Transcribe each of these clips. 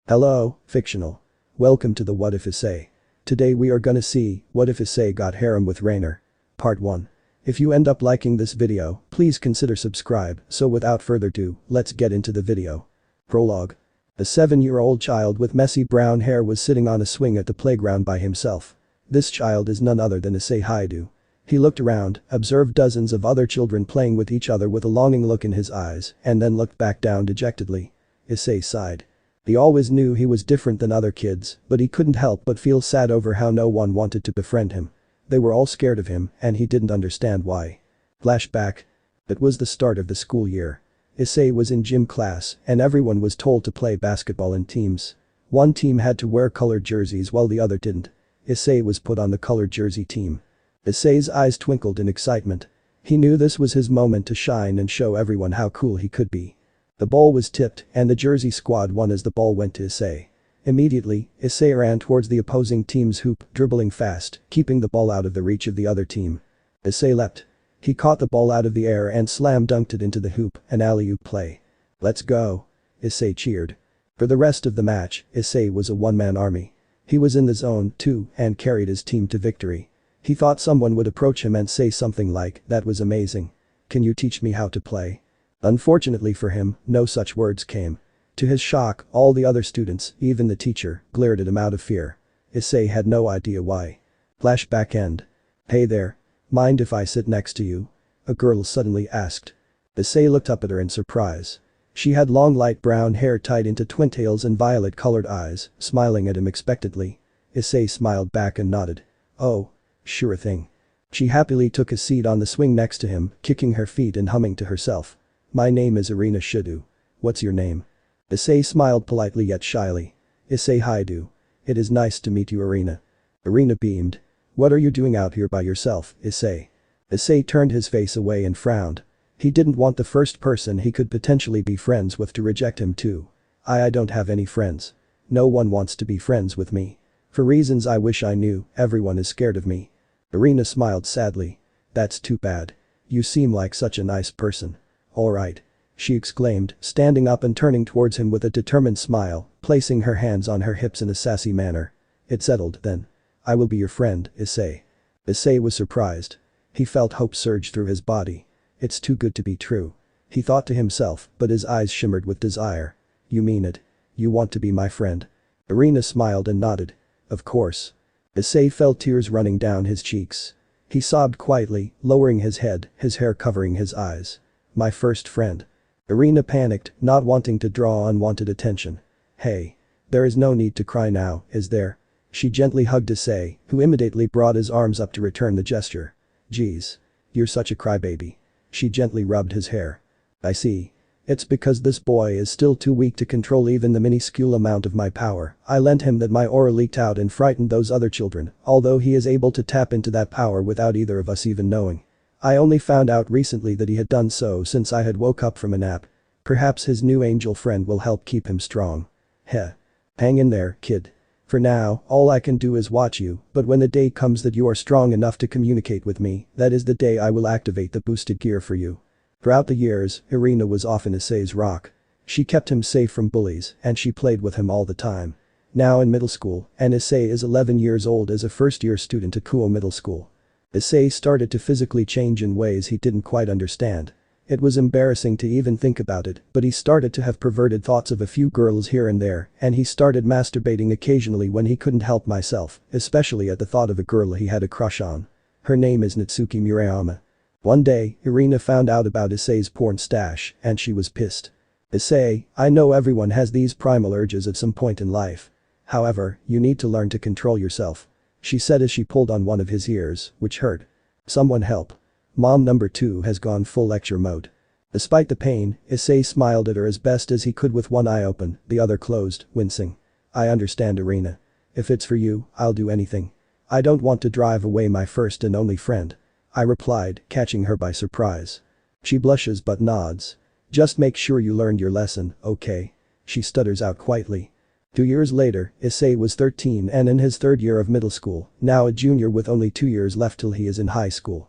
Hello, fictional. Welcome to the What If Issei. Today we are gonna see, what if Issei got harem with Raynare? Part 1. If you end up liking this video, please consider subscribe, so without further ado, let's get into the video. Prologue. A 7-year-old child with messy brown hair was sitting on a swing at the playground by himself. This child is none other than Issei Haidu. He looked around, observed dozens of other children playing with each other with a longing look in his eyes, and then looked back down dejectedly. Issei sighed. He always knew he was different than other kids, but he couldn't help but feel sad over how no one wanted to befriend him. They were all scared of him, and he didn't understand why. Flashback. It was the start of the school year. Issei was in gym class, and everyone was told to play basketball in teams. One team had to wear colored jerseys while the other didn't. Issei was put on the colored jersey team. Issei's eyes twinkled in excitement. He knew this was his moment to shine and show everyone how cool he could be. The ball was tipped, and the jersey squad won as the ball went to Issei. Immediately, Issei ran towards the opposing team's hoop, dribbling fast, keeping the ball out of the reach of the other team. Issei leapt. He caught the ball out of the air and slam dunked it into the hoop, an alley-oop play. "Let's go!" Issei cheered. For the rest of the match, Issei was a one-man army. He was in the zone, too, and carried his team to victory. He thought someone would approach him and say something like, "That was amazing. Can you teach me how to play?" Unfortunately for him, no such words came. To his shock, all the other students, even the teacher, glared at him out of fear. Issei had no idea why. Flashback end. "Hey there. Mind if I sit next to you?" a girl suddenly asked. Issei looked up at her in surprise. She had long light brown hair tied into twintails and violet-colored eyes, smiling at him expectantly. Issei smiled back and nodded. "Oh. Sure thing." She happily took a seat on the swing next to him, kicking her feet and humming to herself. "My name is Arina Shidu. What's your name?" Issei smiled politely yet shyly. "Issei Haidu. It is nice to meet you, Arina." Arina beamed. "What are you doing out here by yourself, Issei?" Issei turned his face away and frowned. He didn't want the first person he could potentially be friends with to reject him too. I don't have any friends. No one wants to be friends with me. For reasons I wish I knew, everyone is scared of me." Arina smiled sadly. "That's too bad. You seem like such a nice person." "Alright," she exclaimed, standing up and turning towards him with a determined smile, placing her hands on her hips in a sassy manner. "It's settled, then. I will be your friend, Issei." Issei was surprised. He felt hope surge through his body. "It's too good to be true," he thought to himself, but his eyes shimmered with desire. "You mean it? You want to be my friend?" Arina smiled and nodded. "Of course." Issei felt tears running down his cheeks. He sobbed quietly, lowering his head, his hair covering his eyes. "My first friend." Arina panicked, not wanting to draw unwanted attention. "Hey. There is no need to cry now, is there?" She gently hugged Issei, who immediately brought his arms up to return the gesture. "Geez. You're such a crybaby." She gently rubbed his hair. "I see. It's because this boy is still too weak to control even the minuscule amount of my power I lent him that my aura leaked out and frightened those other children, although he is able to tap into that power without either of us even knowing. I only found out recently that he had done so since I had woke up from a nap. Perhaps his new angel friend will help keep him strong." "Heh. Hang in there, kid. For now, all I can do is watch you, but when the day comes that you are strong enough to communicate with me, that is the day I will activate the boosted gear for you." Throughout the years, Arina was often Issei's rock. She kept him safe from bullies, and she played with him all the time. Now in middle school, and Issei is 11 years old as a first-year student at Kuo Middle School. Issei started to physically change in ways he didn't quite understand. It was embarrassing to even think about it, but he started to have perverted thoughts of a few girls here and there, and he started masturbating occasionally when he couldn't help himself, especially at the thought of a girl he had a crush on. Her name is Natsuki Murayama. One day, Arina found out about Issei's porn stash, and she was pissed. "Issei, I know everyone has these primal urges at some point in life. However, you need to learn to control yourself," she said as she pulled on one of his ears, which hurt. "Someone help. Mom number 2 has gone full lecture mode." Despite the pain, Issei smiled at her as best as he could with one eye open, the other closed, wincing. "I understand, Arina. If it's for you, I'll do anything. I don't want to drive away my first and only friend," I replied, catching her by surprise. She blushes but nods. "Just make sure you learned your lesson, okay?" she stutters out quietly. 2 years later, Issei was 13 and in his third year of middle school, now a junior with only 2 years left till he is in high school.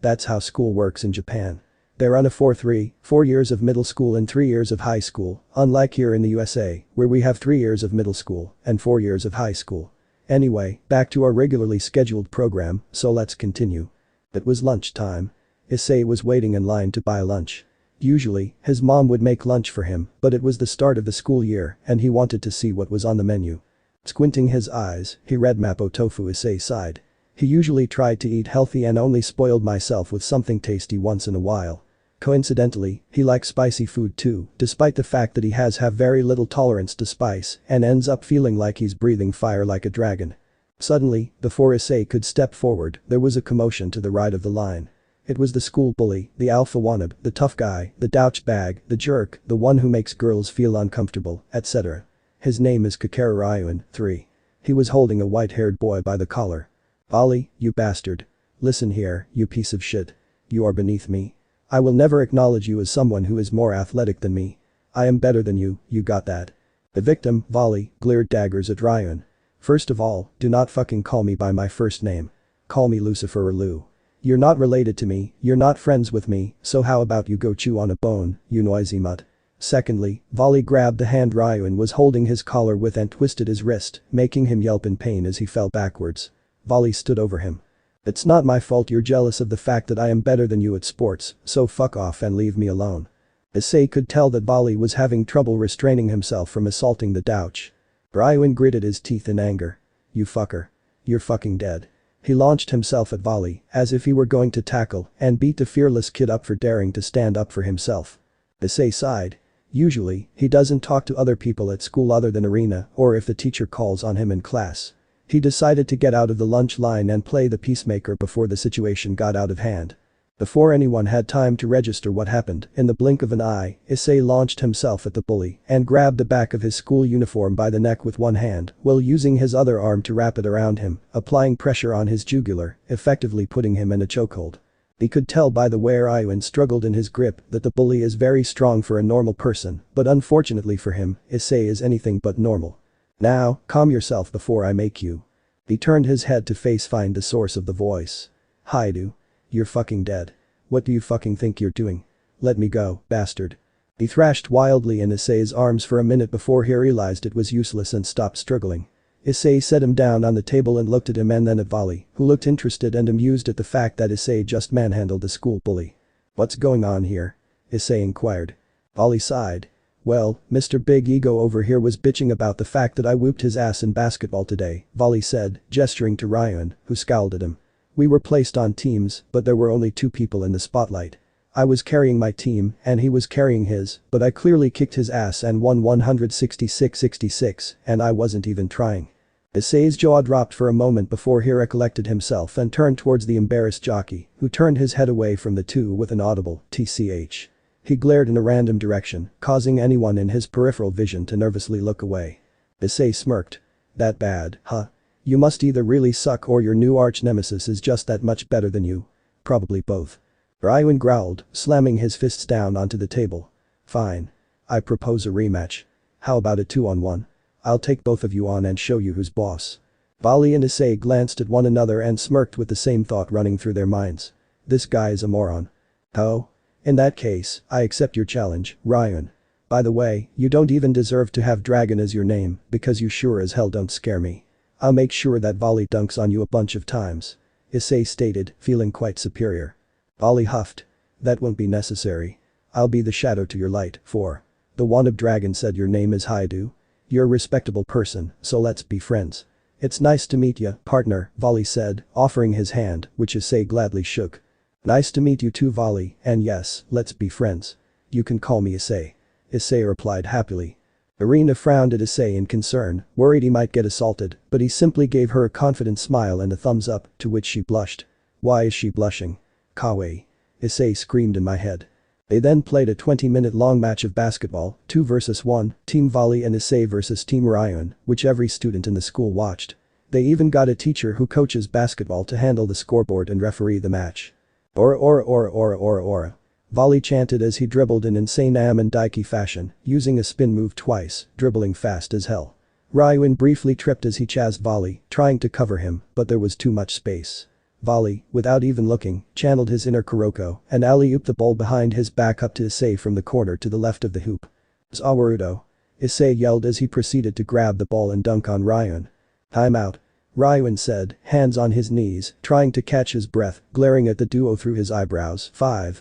That's how school works in Japan. They're on a 4-3, 4 years of middle school and 3 years of high school, unlike here in the USA, where we have 3 years of middle school and 4 years of high school. Anyway, back to our regularly scheduled program, so let's continue. It was lunchtime. Issei was waiting in line to buy lunch. Usually, his mom would make lunch for him, but it was the start of the school year and he wanted to see what was on the menu. Squinting his eyes, he read Mapo Tofu. Issei sighed. He usually tried to eat healthy and only spoiled myself with something tasty once in a while. Coincidentally, he likes spicy food too, despite the fact that he has very little tolerance to spice and ends up feeling like he's breathing fire like a dragon. Suddenly, before Issei could step forward, there was a commotion to the right of the line. It was the school bully, the alpha wannabe, the tough guy, the douchebag, the jerk, the one who makes girls feel uncomfortable, etc. His name is Kakaru Ryuin, 3. He was holding a white-haired boy by the collar. "Ollie, you bastard. Listen here, you piece of shit. You are beneath me. I will never acknowledge you as someone who is more athletic than me. I am better than you got that?" The victim, Volley, glared daggers at Ryuin. "First of all, do not fucking call me by my first name. Call me Lucifer or Lou. You're not related to me, you're not friends with me, so how about you go chew on a bone, you noisy mutt." Secondly, Volley grabbed the hand Ryuin was holding his collar with and twisted his wrist, making him yelp in pain as he fell backwards. Volley stood over him. "It's not my fault you're jealous of the fact that I am better than you at sports, so fuck off and leave me alone." Issei could tell that Volley was having trouble restraining himself from assaulting the douche. Ryuin gritted his teeth in anger. "You fucker. You're fucking dead." He launched himself at Volley, as if he were going to tackle and beat the fearless kid up for daring to stand up for himself. Issei sighed. Usually, he doesn't talk to other people at school other than Arena or if the teacher calls on him in class. He decided to get out of the lunch line and play the peacemaker before the situation got out of hand. Before anyone had time to register what happened, in the blink of an eye, Issei launched himself at the bully and grabbed the back of his school uniform by the neck with one hand while using his other arm to wrap it around him, applying pressure on his jugular, effectively putting him in a chokehold. He could tell by the way Ryuin struggled in his grip that the bully is very strong for a normal person, but unfortunately for him, Issei is anything but normal. "Now, calm yourself before I make you." He turned his head to find the source of the voice. "Haidu. You're fucking dead. What do you fucking think you're doing? Let me go, bastard." He thrashed wildly in Issei's arms for a minute before he realized it was useless and stopped struggling. Issei set him down on the table and looked at him and then at Volley, who looked interested and amused at the fact that Issei just manhandled the school bully. "What's going on here?" Issei inquired. Volley sighed. "Well, Mr. Big Ego over here was bitching about the fact that I whooped his ass in basketball today," Volley said, gesturing to Ryuin, who scowled at him. "We were placed on teams, but there were only 2 people in the spotlight. I was carrying my team and he was carrying his, but I clearly kicked his ass and won 166-66, and I wasn't even trying." Issei's jaw dropped for a moment before he recollected himself and turned towards the embarrassed jockey, who turned his head away from the two with an audible "tch." He glared in a random direction, causing anyone in his peripheral vision to nervously look away. Issei smirked. "That bad, huh? You must either really suck or your new arch-nemesis is just that much better than you. Probably both." Ryuin growled, slamming his fists down onto the table. "Fine. I propose a rematch. How about a 2-on-1? I'll take both of you on and show you who's boss." Volley and Issei glanced at one another and smirked with the same thought running through their minds. This guy is a moron. "Oh? In that case, I accept your challenge, Ryuin. By the way, you don't even deserve to have Dragon as your name because you sure as hell don't scare me. I'll make sure that Volley dunks on you a bunch of times," Issei stated, feeling quite superior. Volley huffed. "That won't be necessary. I'll be the shadow to your light, 4. The wannabe dragon said your name is Haidu. You're a respectable person, so let's be friends." "It's nice to meet ya, partner," Volley said, offering his hand, which Issei gladly shook. "Nice to meet you too, Volley, and yes, let's be friends. You can call me Issei." Issei replied happily. Arena frowned at Issei in concern, worried he might get assaulted, but he simply gave her a confident smile and a thumbs up, to which she blushed. "Why is she blushing? Kawaii," Issei screamed in my head. They then played a 20-minute-long match of basketball, 2 versus 1, Team Volley and Issei versus Team Ryuin, which every student in the school watched. They even got a teacher who coaches basketball to handle the scoreboard and referee the match. Ora. Volley chanted as he dribbled in insane Ammon Daiki fashion, using a spin move twice, dribbling fast as hell. Ryuin briefly tripped as he chased Volley, trying to cover him, but there was too much space. Volley, without even looking, channeled his inner Kuroko and alley-ooped the ball behind his back up to Issei from the corner to the left of the hoop. Zawarudo. Issei yelled as he proceeded to grab the ball and dunk on Ryun. "Time out," Ryun said, hands on his knees, trying to catch his breath, glaring at the duo through his eyebrows,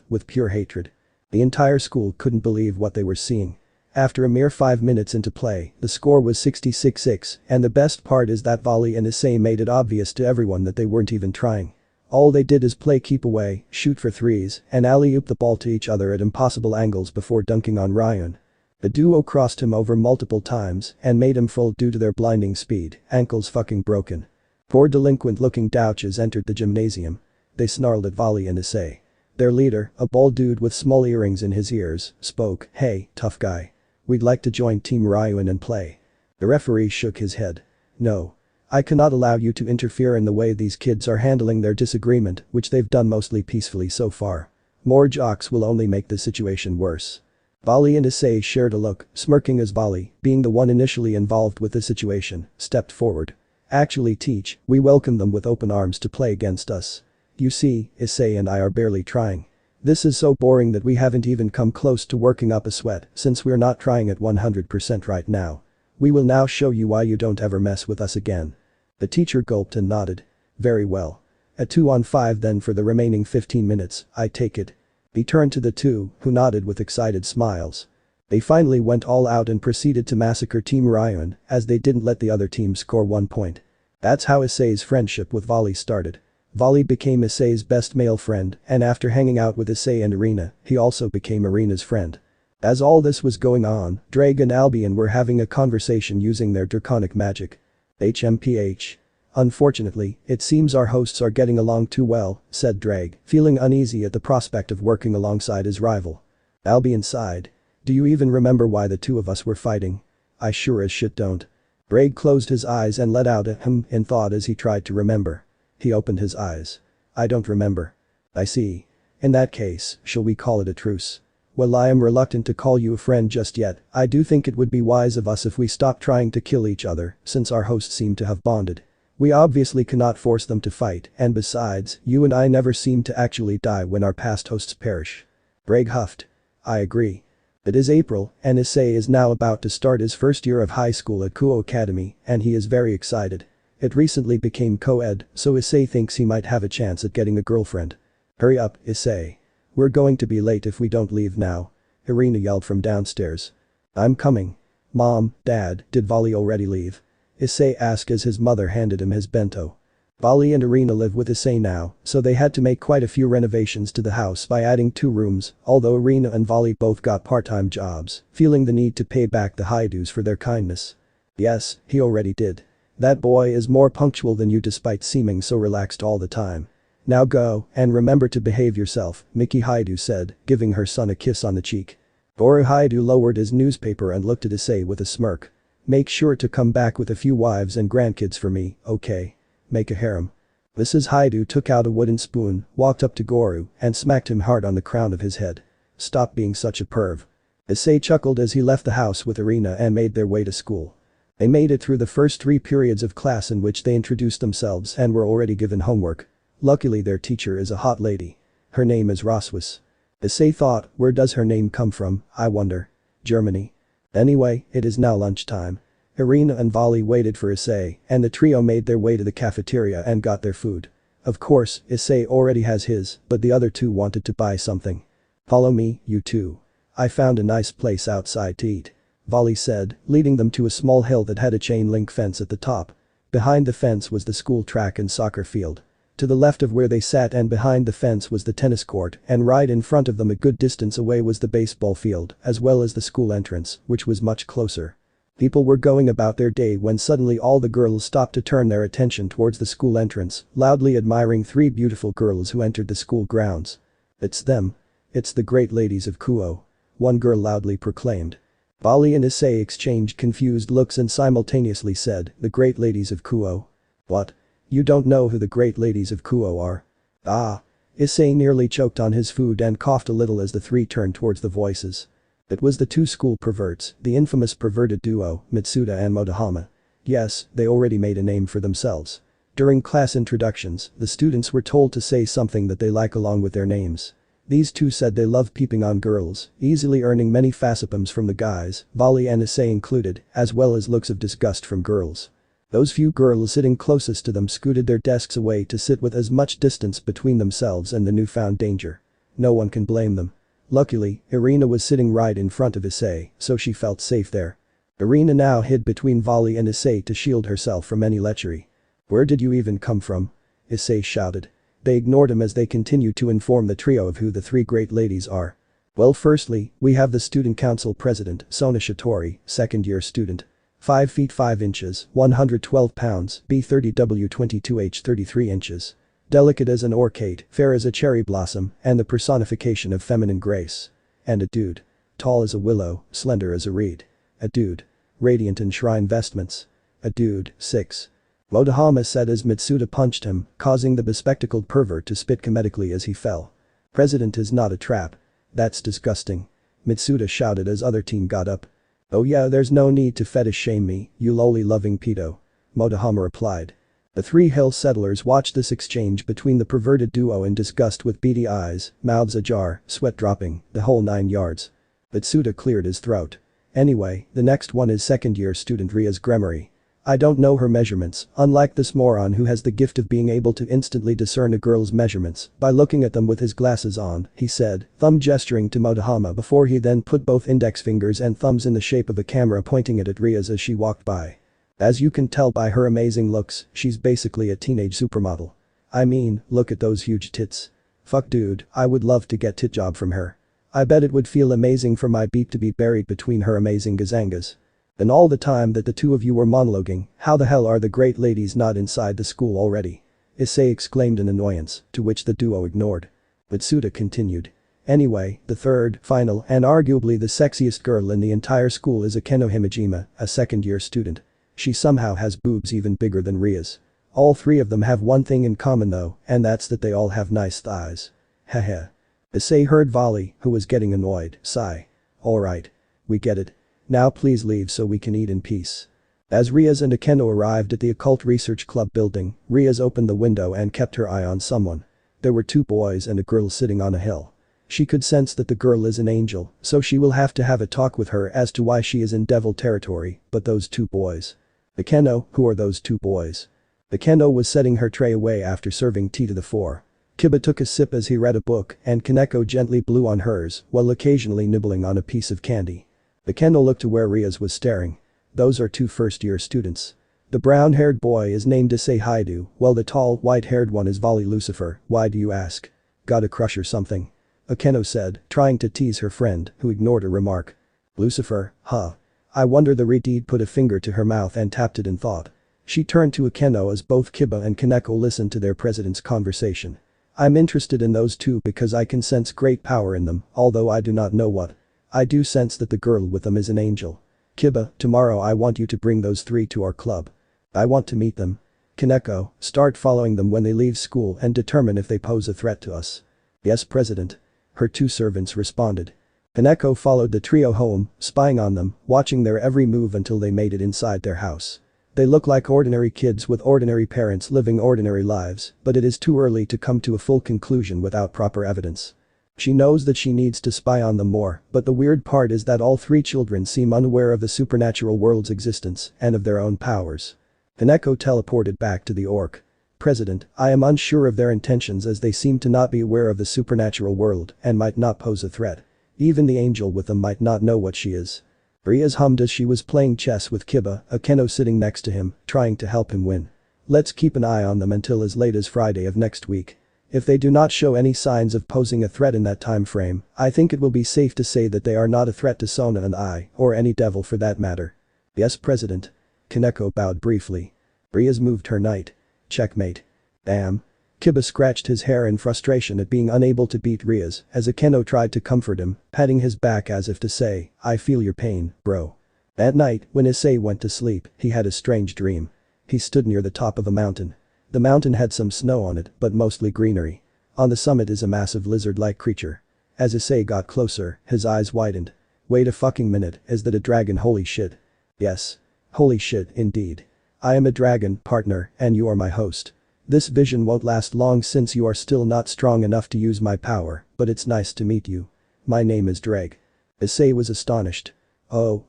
with pure hatred. The entire school couldn't believe what they were seeing. After a mere 5 minutes into play, the score was 66-6, and the best part is that Volley and Issei made it obvious to everyone that they weren't even trying. All they did is play keep away, shoot for threes, and alley-oop the ball to each other at impossible angles before dunking on Ryun. The duo crossed him over multiple times and made him fall due to their blinding speed, ankles fucking broken. Four delinquent-looking douches entered the gymnasium. They snarled at Volley and Issei. Their leader, a bald dude with small earrings in his ears, spoke, "Hey, tough guy. We'd like to join Team Ryun and play." The referee shook his head. "No. I cannot allow you to interfere in the way these kids are handling their disagreement, which they've done mostly peacefully so far. More jocks will only make the situation worse." Volley and Issei shared a look, smirking as Volley, being the one initially involved with the situation, stepped forward. "Actually, Teach, we welcome them with open arms to play against us. You see, Issei and I are barely trying. This is so boring that we haven't even come close to working up a sweat since we're not trying at 100% right now. We will now show you why you don't ever mess with us again." The teacher gulped and nodded. "Very well. A 2-on-5 then for the remaining 15 minutes, I take it." He turned to the two, who nodded with excited smiles. They finally went all out and proceeded to massacre Team Ryun, as they didn't let the other team score 1 point. That's how Issei's friendship with Volley started. Volley became Issei's best male friend, and after hanging out with Issei and Arena, he also became Arena's friend. As all this was going on, Drake and Albion were having a conversation using their draconic magic. HMPH. "Unfortunately, it seems our hosts are getting along too well," said Drake, feeling uneasy at the prospect of working alongside his rival. Albion sighed. "Do you even remember why the two of us were fighting?" "I sure as shit don't." Drake closed his eyes and let out a in thought as he tried to remember. He opened his eyes. "I don't remember." "I see. In that case, shall we call it a truce?" "Well, I am reluctant to call you a friend just yet. I do think it would be wise of us if we stopped trying to kill each other, since our hosts seem to have bonded. We obviously cannot force them to fight, and besides, you and I never seem to actually die when our past hosts perish." Drake huffed. "I agree. It is April, and Issei is now about to start his first year of high school at Kuo Academy, and he is very excited. It recently became co-ed, so Issei thinks he might have a chance at getting a girlfriend." "Hurry up, Issei. We're going to be late if we don't leave now," Arena yelled from downstairs. "I'm coming." "Mom, Dad, did Volley already leave?" Issei asked as his mother handed him his bento. Volley and Arena live with Issei now, so they had to make quite a few renovations to the house by adding 2 rooms, although Arena and Volley both got part-time jobs, feeling the need to pay back the high dues for their kindness. "Yes, he already did. That boy is more punctual than you despite seeming so relaxed all the time. Now go, and remember to behave yourself," Miki Haidu said, giving her son a kiss on the cheek. Boru Haidu lowered his newspaper and looked at Issei with a smirk. "Make sure to come back with a few wives and grandkids for me, okay? Make a harem." Mrs. Haidu took out a wooden spoon, walked up to Goru, and smacked him hard on the crown of his head. "Stop being such a perv." Issei chuckled as he left the house with Arena and made their way to school. They made it through the first 3 periods of class in which they introduced themselves and were already given homework. Luckily their teacher is a hot lady. Her name is Roswis. Issei thought, where does her name come from, I wonder? Germany. Anyway, it is now lunchtime. Arena and Volley waited for Issei, and the trio made their way to the cafeteria and got their food. Of course, Issei already has his, but the other two wanted to buy something. "Follow me, you two. I found a nice place outside to eat," Volley said, leading them to a small hill that had a chain link fence at the top. Behind the fence was the school track and soccer field. To the left of where they sat and behind the fence was the tennis court, and right in front of them a good distance away was the baseball field, as well as the school entrance, which was much closer. People were going about their day when suddenly all the girls stopped to turn their attention towards the school entrance, loudly admiring 3 beautiful girls who entered the school grounds. "It's them. It's the great ladies of Kuo," one girl loudly proclaimed. Volley and Issei exchanged confused looks and simultaneously said, "The great ladies of Kuo? What? You don't know who the great ladies of Kuo are?" "Ah." Issei nearly choked on his food and coughed a little as the 3 turned towards the voices. It was the 2 school perverts, the infamous perverted duo, Mitsuda and Motohama. Yes, they already made a name for themselves. During class introductions, the students were told to say something that they like along with their names. These two said they love peeping on girls, easily earning many facipums from the guys, volley and essay included, as well as looks of disgust from girls. Those few girls sitting closest to them scooted their desks away to sit with as much distance between themselves and the newfound danger. No one can blame them. Luckily, Irina was sitting right in front of Issei, so she felt safe there. Irina now hid between Volley and Issei to shield herself from any lechery. "Where did you even come from?" Issei shouted. They ignored him as they continued to inform the trio of who the three great ladies are. "Well, firstly, we have the student council president, Sona Shitori, second-year student. 5 feet 5 inches, 112 pounds, B30W 22H 33 inches. Delicate as an orchid, fair as a cherry blossom, and the personification of feminine grace. And a dude. Tall as a willow, slender as a reed. A dude. Radiant in shrine vestments. A dude, 6. Motohama said as Mitsuda punched him, causing the bespectacled pervert to spit comedically as he fell. "President is not a trap. That's disgusting," Mitsuda shouted as other team got up. "Oh yeah, there's no need to fetish shame me, you loli-loving pedo," Motohama replied. The three hill settlers watched this exchange between the perverted duo in disgust with beady eyes, mouths ajar, sweat dropping, the whole 9 yards. Mitsuda cleared his throat. "Anyway, the next one is second-year student Ria's Gremory. I don't know her measurements, unlike this moron who has the gift of being able to instantly discern a girl's measurements by looking at them with his glasses on," he said, thumb gesturing to Motohama before he then put both index fingers and thumbs in the shape of a camera pointing it at Ria's as she walked by. "As you can tell by her amazing looks, she's basically a teenage supermodel. I mean, look at those huge tits. Fuck dude, I would love to get tit job from her. I bet it would feel amazing for my beep to be buried between her amazing gazangas. And all the time that the two of you were monologuing, how the hell are the great ladies not inside the school already?" Issei exclaimed in annoyance, to which the duo ignored. Mitsuda continued. "Anyway, the third, final, and arguably the sexiest girl in the entire school is Akeno Himejima, a second-year student. She somehow has boobs even bigger than Ria's. All three of them have one thing in common though, and that's that they all have nice thighs. Heh." Issei heard Volley, who was getting annoyed, sigh. "Alright. We get it. Now please leave so we can eat in peace." As Riaz and Akeno arrived at the Occult Research Club building, Riaz opened the window and kept her eye on someone. There were 2 boys and a girl sitting on a hill. She could sense that the girl is an angel, so she will have to have a talk with her as to why she is in devil territory, but those 2 boys. Akeno, who are those 2 boys? Akeno was setting her tray away after serving tea to the 4. Kiba took a sip as he read a book and Kaneko gently blew on hers while occasionally nibbling on a piece of candy. Akeno looked to where Riaz was staring. Those are 2 first-year students. The brown-haired boy is named Issei Haidu, while the tall, white-haired one is Volley Lucifer. "Why do you ask? Got a crush or something?" Akeno said, trying to tease her friend, who ignored her remark. "Lucifer, huh? I wonder." The Redeed put a finger to her mouth and tapped it in thought. She turned to Akeno as both Kiba and Kaneko listened to their president's conversation. "I'm interested in those 2 because I can sense great power in them, although I do not know what. I do sense that the girl with them is an angel. Kiba, tomorrow I want you to bring those 3 to our club. I want to meet them. Kaneko, start following them when they leave school and determine if they pose a threat to us." "Yes, President." Her 2 servants responded. Kaneko followed the trio home, spying on them, watching their every move until they made it inside their house. They look like ordinary kids with ordinary parents living ordinary lives, but it is too early to come to a full conclusion without proper evidence. She knows that she needs to spy on them more, but the weird part is that all 3 children seem unaware of the supernatural world's existence and of their own powers. Kaneko teleported back to the orc. "President, I am unsure of their intentions as they seem to not be aware of the supernatural world and might not pose a threat. Even the angel with them might not know what she is." Riaz hummed as she was playing chess with Kiba, Akeno sitting next to him, trying to help him win. "Let's keep an eye on them until as late as Friday of next week. If they do not show any signs of posing a threat in that time frame, I think it will be safe to say that they are not a threat to Sona and I, or any devil for that matter." "Yes, President." Kaneko bowed briefly. Riaz moved her knight. "Checkmate." "Damn." Kiba scratched his hair in frustration at being unable to beat Riaz as Akeno tried to comfort him, patting his back as if to say, "I feel your pain, bro." That night, when Issei went to sleep, he had a strange dream. He stood near the top of a mountain. The mountain had some snow on it, but mostly greenery. On the summit is a massive lizard-like creature. As Issei got closer, his eyes widened. "Wait a fucking minute, is that a dragon? Holy shit." "Yes. Holy shit, indeed. I am a dragon, partner, and you are my host. This vision won't last long since you are still not strong enough to use my power, but it's nice to meet you. My name is Dreg. Issei was astonished. Oh,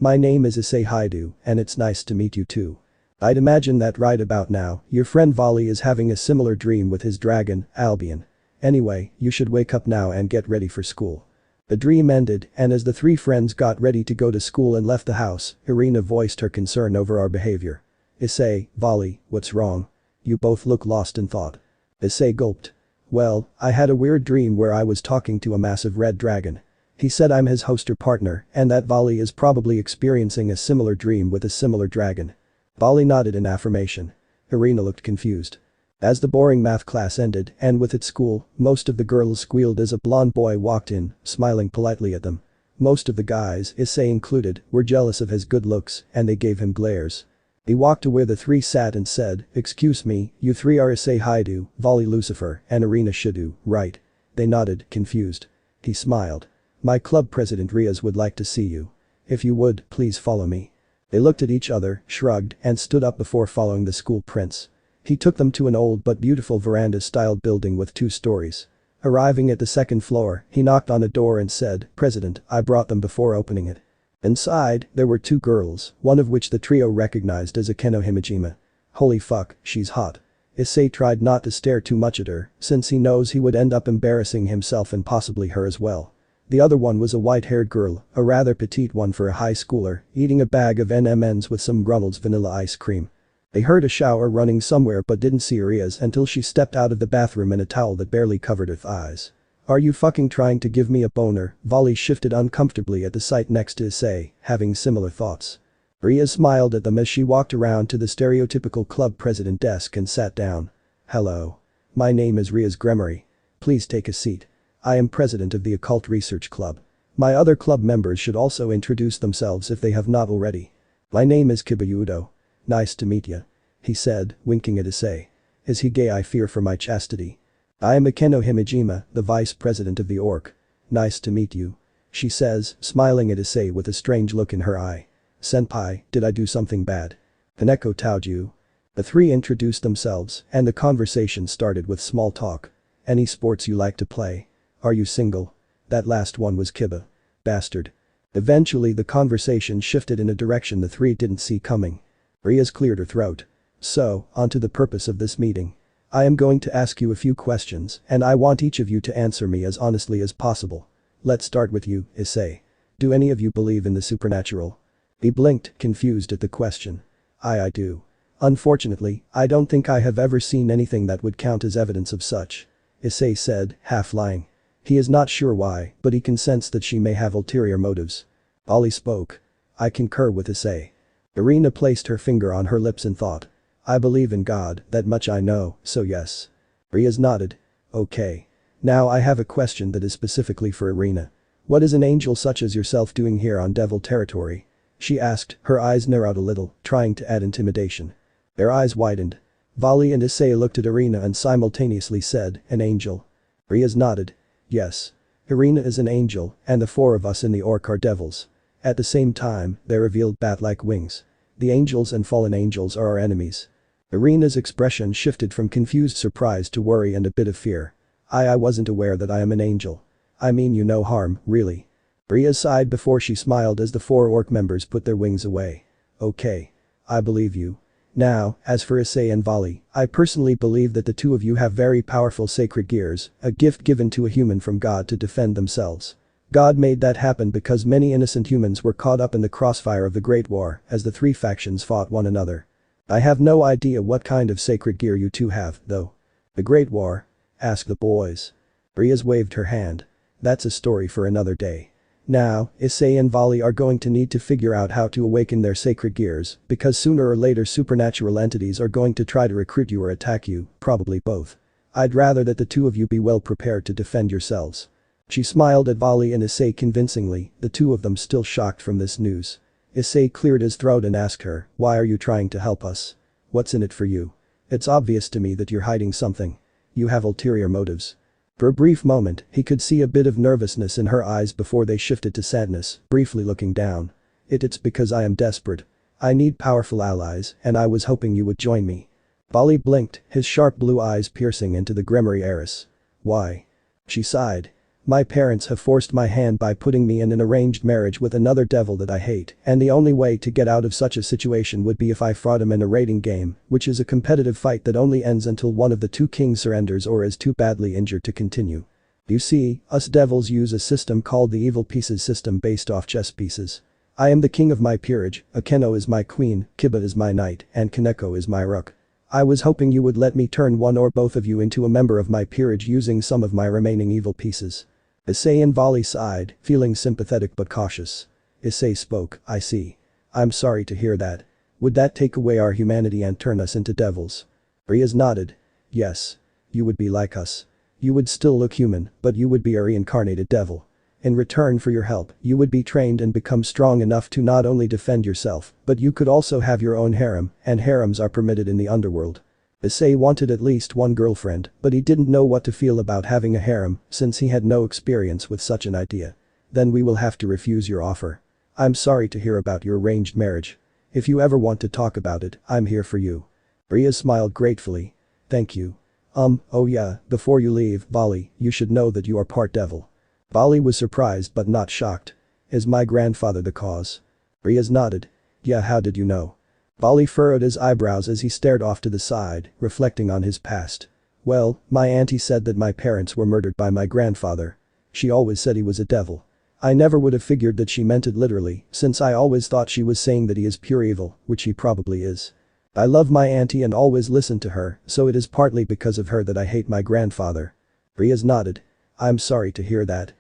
my name is Issei Haidu, and it's nice to meet you too. I'd imagine that right about now, your friend Volley is having a similar dream with his dragon, Albion. Anyway, you should wake up now and get ready for school. The dream ended, and as the three friends got ready to go to school and left the house, Irina voiced her concern over our behavior. Issei, Volley, what's wrong? You both look lost in thought. Issei gulped. Well, I had a weird dream where I was talking to a massive red dragon. He said I'm his host or partner, and that Volley is probably experiencing a similar dream with a similar dragon. Volley nodded in affirmation. Irina looked confused. As the boring math class ended and with it school, most of the girls squealed as a blond boy walked in, smiling politely at them. Most of the guys, Issei included, were jealous of his good looks and they gave him glares. He walked to where the three sat and said, "Excuse me, you three are Issei Haidu, Volley Lucifer, and Irina Shidu, right?" They nodded, confused. He smiled. "My club president Riaz would like to see you. If you would, please follow me." They looked at each other, shrugged, and stood up before following the school prince. He took them to an old but beautiful veranda-styled building with 2 stories. Arriving at the 2nd floor, he knocked on a door and said, "President, I brought them," before opening it. Inside, there were 2 girls, one of which the trio recognized as Akeno Himejima. Holy fuck, she's hot. Issei tried not to stare too much at her, since he knows he would end up embarrassing himself and possibly her as well. The other one was a white-haired girl, a rather petite one for a high schooler, eating a bag of NMNs with some Grunel's vanilla ice cream. They heard a shower running somewhere but didn't see Riaz until she stepped out of the bathroom in a towel that barely covered her thighs. "Are you fucking trying to give me a boner?" Volley shifted uncomfortably at the sight next to Issei, having similar thoughts. Riaz smiled at them as she walked around to the stereotypical club president desk and sat down. "Hello. My name is Riaz Gremory. Please take a seat. I am president of the Occult Research Club. My other club members should also introduce themselves if they have not already. My name is Kibayudo. Nice to meet ya," he said, winking at Issei. "Is he gay? I fear for my chastity. I am Akeno Himejima, the vice president of the orc. Nice to meet you," she says, smiling at Issei with a strange look in her eye. "Senpai, did I do something bad?" "Kaneko Taoju." The three introduced themselves and the conversation started with small talk. "Any sports you like to play? Are you single?" That last one was Kiba. Bastard. Eventually the conversation shifted in a direction the three didn't see coming. Riaz cleared her throat. "So, on to the purpose of this meeting. I am going to ask you a few questions and I want each of you to answer me as honestly as possible. Let's start with you, Issei. Do any of you believe in the supernatural?" He blinked, confused at the question. I do. Unfortunately, I don't think I have ever seen anything that would count as evidence of such," Issei said, half lying. He is not sure why, but he can sense that she may have ulterior motives. Ollie spoke. "I concur with Issei." Irina placed her finger on her lips in thought. "I believe in God, that much I know, so yes." Riaz nodded. "Okay. Now I have a question that is specifically for Irina. What is an angel such as yourself doing here on devil territory?" she asked, her eyes narrowed a little, trying to add intimidation. Their eyes widened. Volley and Issei looked at Irina and simultaneously said, "An angel?" Riaz nodded. "Yes. Irina is an angel, and the 4 of us in the orc are devils. At the same time, they revealed bat-like wings. The angels and fallen angels are our enemies." Irina's expression shifted from confused surprise to worry and a bit of fear. I wasn't aware that I am an angel. I mean you no harm, really." Riaz sighed before she smiled as the 4 orc members put their wings away. "Okay. I believe you. Now, as for Issei and Volley, I personally believe that the 2 of you have very powerful sacred gears, a gift given to a human from God to defend themselves. God made that happen because many innocent humans were caught up in the crossfire of the Great War as the 3 factions fought one another. I have no idea what kind of sacred gear you 2 have, though." "The Great War?" asked the boys. Riaz waved her hand. "That's a story for another day. Now, Issei and Volley are going to need to figure out how to awaken their sacred gears because sooner or later supernatural entities are going to try to recruit you or attack you, probably both. I'd rather that the 2 of you be well prepared to defend yourselves." She smiled at Volley and Issei convincingly, the 2 of them still shocked from this news. Issei cleared his throat and asked her, "Why are you trying to help us? What's in it for you? It's obvious to me that you're hiding something. You have ulterior motives." For a brief moment, he could see a bit of nervousness in her eyes before they shifted to sadness, briefly looking down. It's because I am desperate. I need powerful allies, and I was hoping you would join me. Bali blinked, his sharp blue eyes piercing into the Gremory heiress. Why? She sighed. My parents have forced my hand by putting me in an arranged marriage with another devil that I hate, and the only way to get out of such a situation would be if I fought him in a raiding game, which is a competitive fight that only ends until one of the two kings surrenders or is too badly injured to continue. You see, us devils use a system called the evil pieces system based off chess pieces. I am the king of my peerage, Akeno is my queen, Kiba is my knight, and Kaneko is my rook. I was hoping you would let me turn one or both of you into a member of my peerage using some of my remaining evil pieces. Issei and Vali sighed, feeling sympathetic but cautious. Issei spoke, I see. I'm sorry to hear that. Would that take away our humanity and turn us into devils? Riaz nodded. Yes. You would be like us. You would still look human, but you would be a reincarnated devil. In return for your help, you would be trained and become strong enough to not only defend yourself, but you could also have your own harem, and harems are permitted in the underworld. Issei wanted at least one girlfriend, but he didn't know what to feel about having a harem, since he had no experience with such an idea. Then we will have to refuse your offer. I'm sorry to hear about your arranged marriage. If you ever want to talk about it, I'm here for you. Riaz smiled gratefully. Thank you. Oh yeah, before you leave, Vali, you should know that you are part devil. Vali was surprised but not shocked. Is my grandfather the cause? Riaz nodded. Yeah, how did you know? Vali furrowed his eyebrows as he stared off to the side, reflecting on his past. Well, my auntie said that my parents were murdered by my grandfather. She always said he was a devil. I never would have figured that she meant it literally, since I always thought she was saying that he is pure evil, which he probably is. I love my auntie and always listen to her, so it is partly because of her that I hate my grandfather. Riaz nodded. I'm sorry to hear that.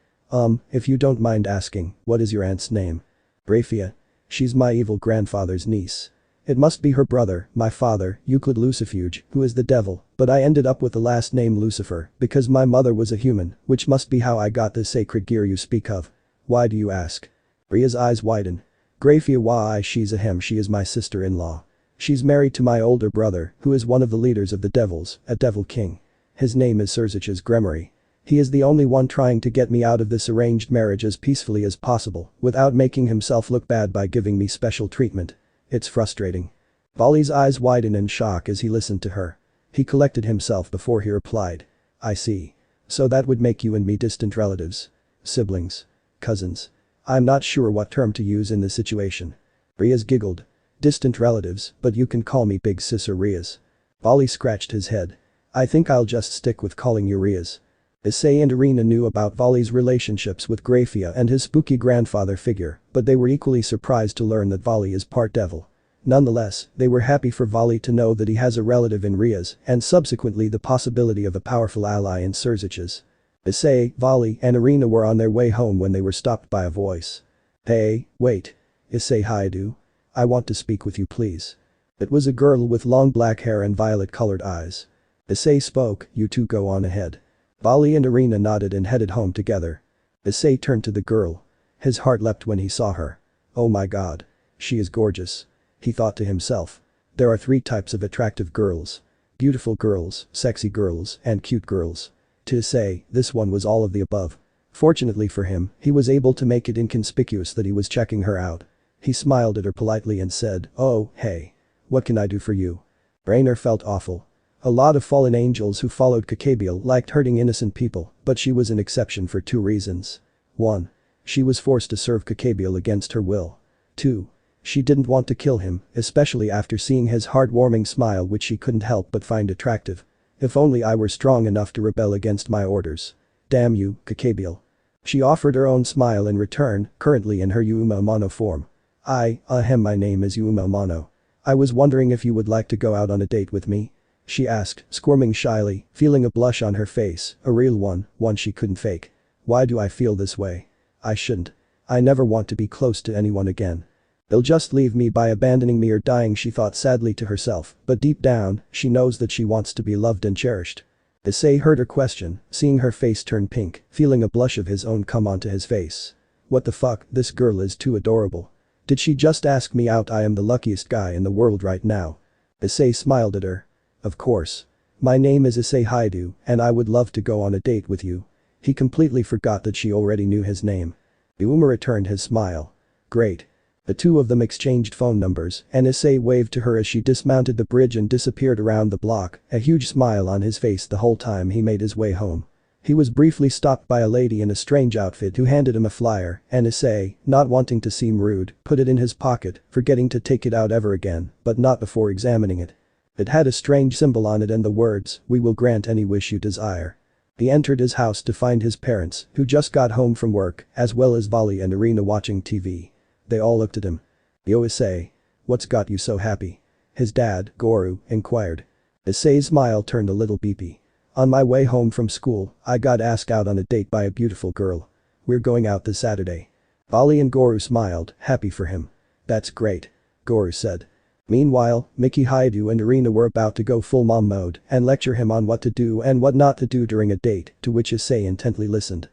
If you don't mind asking, what is your aunt's name? Graphia. She's my evil grandfather's niece. It must be her brother, my father, Euclid Lucifuge, who is the devil, but I ended up with the last name Lucifer because my mother was a human, which must be how I got the sacred gear you speak of. Why do you ask? Ria's eyes widen. Graphia, why she's a hem, she is my sister-in-law. She's married to my older brother, who is one of the leaders of the devils, a devil king. His name is Surzich's Gremory. He is the only one trying to get me out of this arranged marriage as peacefully as possible, without making himself look bad by giving me special treatment. It's frustrating. Vali's eyes widen in shock as he listened to her. He collected himself before he replied. I see. So that would make you and me distant relatives. Siblings. Cousins. I'm not sure what term to use in this situation. Riaz giggled. Distant relatives, but you can call me Big Sis or Riaz. Vali scratched his head. I think I'll just stick with calling you Riaz. Issei and Irina knew about Vali's relationships with Graphia and his spooky grandfather figure, but they were equally surprised to learn that Vali is part devil. Nonetheless, they were happy for Vali to know that he has a relative in Riaz and subsequently the possibility of a powerful ally in Surzich's. Issei, Vali, and Irina were on their way home when they were stopped by a voice. Hey, wait. Issei Haidu. I want to speak with you, please. It was a girl with long black hair and violet-colored eyes. Issei spoke, you two go on ahead. Vali and Irina nodded and headed home together. Issei turned to the girl. His heart leapt when he saw her. Oh my god. She is gorgeous. He thought to himself. There are 3 types of attractive girls. Beautiful girls, sexy girls, and cute girls. To Issei, this one was all of the above. Fortunately for him, he was able to make it inconspicuous that he was checking her out. He smiled at her politely and said, oh, hey. What can I do for you? Raynare felt awful. A lot of fallen angels who followed Kakabiel liked hurting innocent people, but she was an exception for 2 reasons. 1. She was forced to serve Kakabiel against her will. 2. She didn't want to kill him, especially after seeing his heartwarming smile which she couldn't help but find attractive. If only I were strong enough to rebel against my orders. Damn you, Kakabiel. She offered her own smile in return, currently in her Yuma Mono form. My name is Yuma Mono. I was wondering if you would like to go out on a date with me? She asked, squirming shyly, feeling a blush on her face, a real one she couldn't fake. Why do I feel this way? I shouldn't. I never want to be close to anyone again. They'll just leave me by abandoning me or dying, she thought sadly to herself, but deep down, she knows that she wants to be loved and cherished. Issei heard her question, seeing her face turn pink, feeling a blush of his own come onto his face. What the fuck, this girl is too adorable. Did she just ask me out? I am the luckiest guy in the world right now. Issei smiled at her. Of course. My name is Issei Haidu, and I would love to go on a date with you. He completely forgot that she already knew his name. Yuma returned his smile. Great. The two of them exchanged phone numbers, and Issei waved to her as she dismounted the bridge and disappeared around the block, a huge smile on his face the whole time he made his way home. He was briefly stopped by a lady in a strange outfit who handed him a flyer, and Issei, not wanting to seem rude, put it in his pocket, forgetting to take it out ever again, but not before examining it. It had a strange symbol on it and the words, "We will grant any wish you desire." He entered his house to find his parents, who just got home from work, as well as Vali and Irina watching TV. They all looked at him. "Yo Issei. What's got you so happy?" His dad, Goru, inquired. Issei's smile turned a little beepy. "On my way home from school, I got asked out on a date by a beautiful girl. We're going out this Saturday." Vali and Goru smiled, happy for him. "That's great," Goru said. Meanwhile, Miki Haidu and Irina were about to go full mom mode and lecture him on what to do and what not to do during a date, to which Issei intently listened.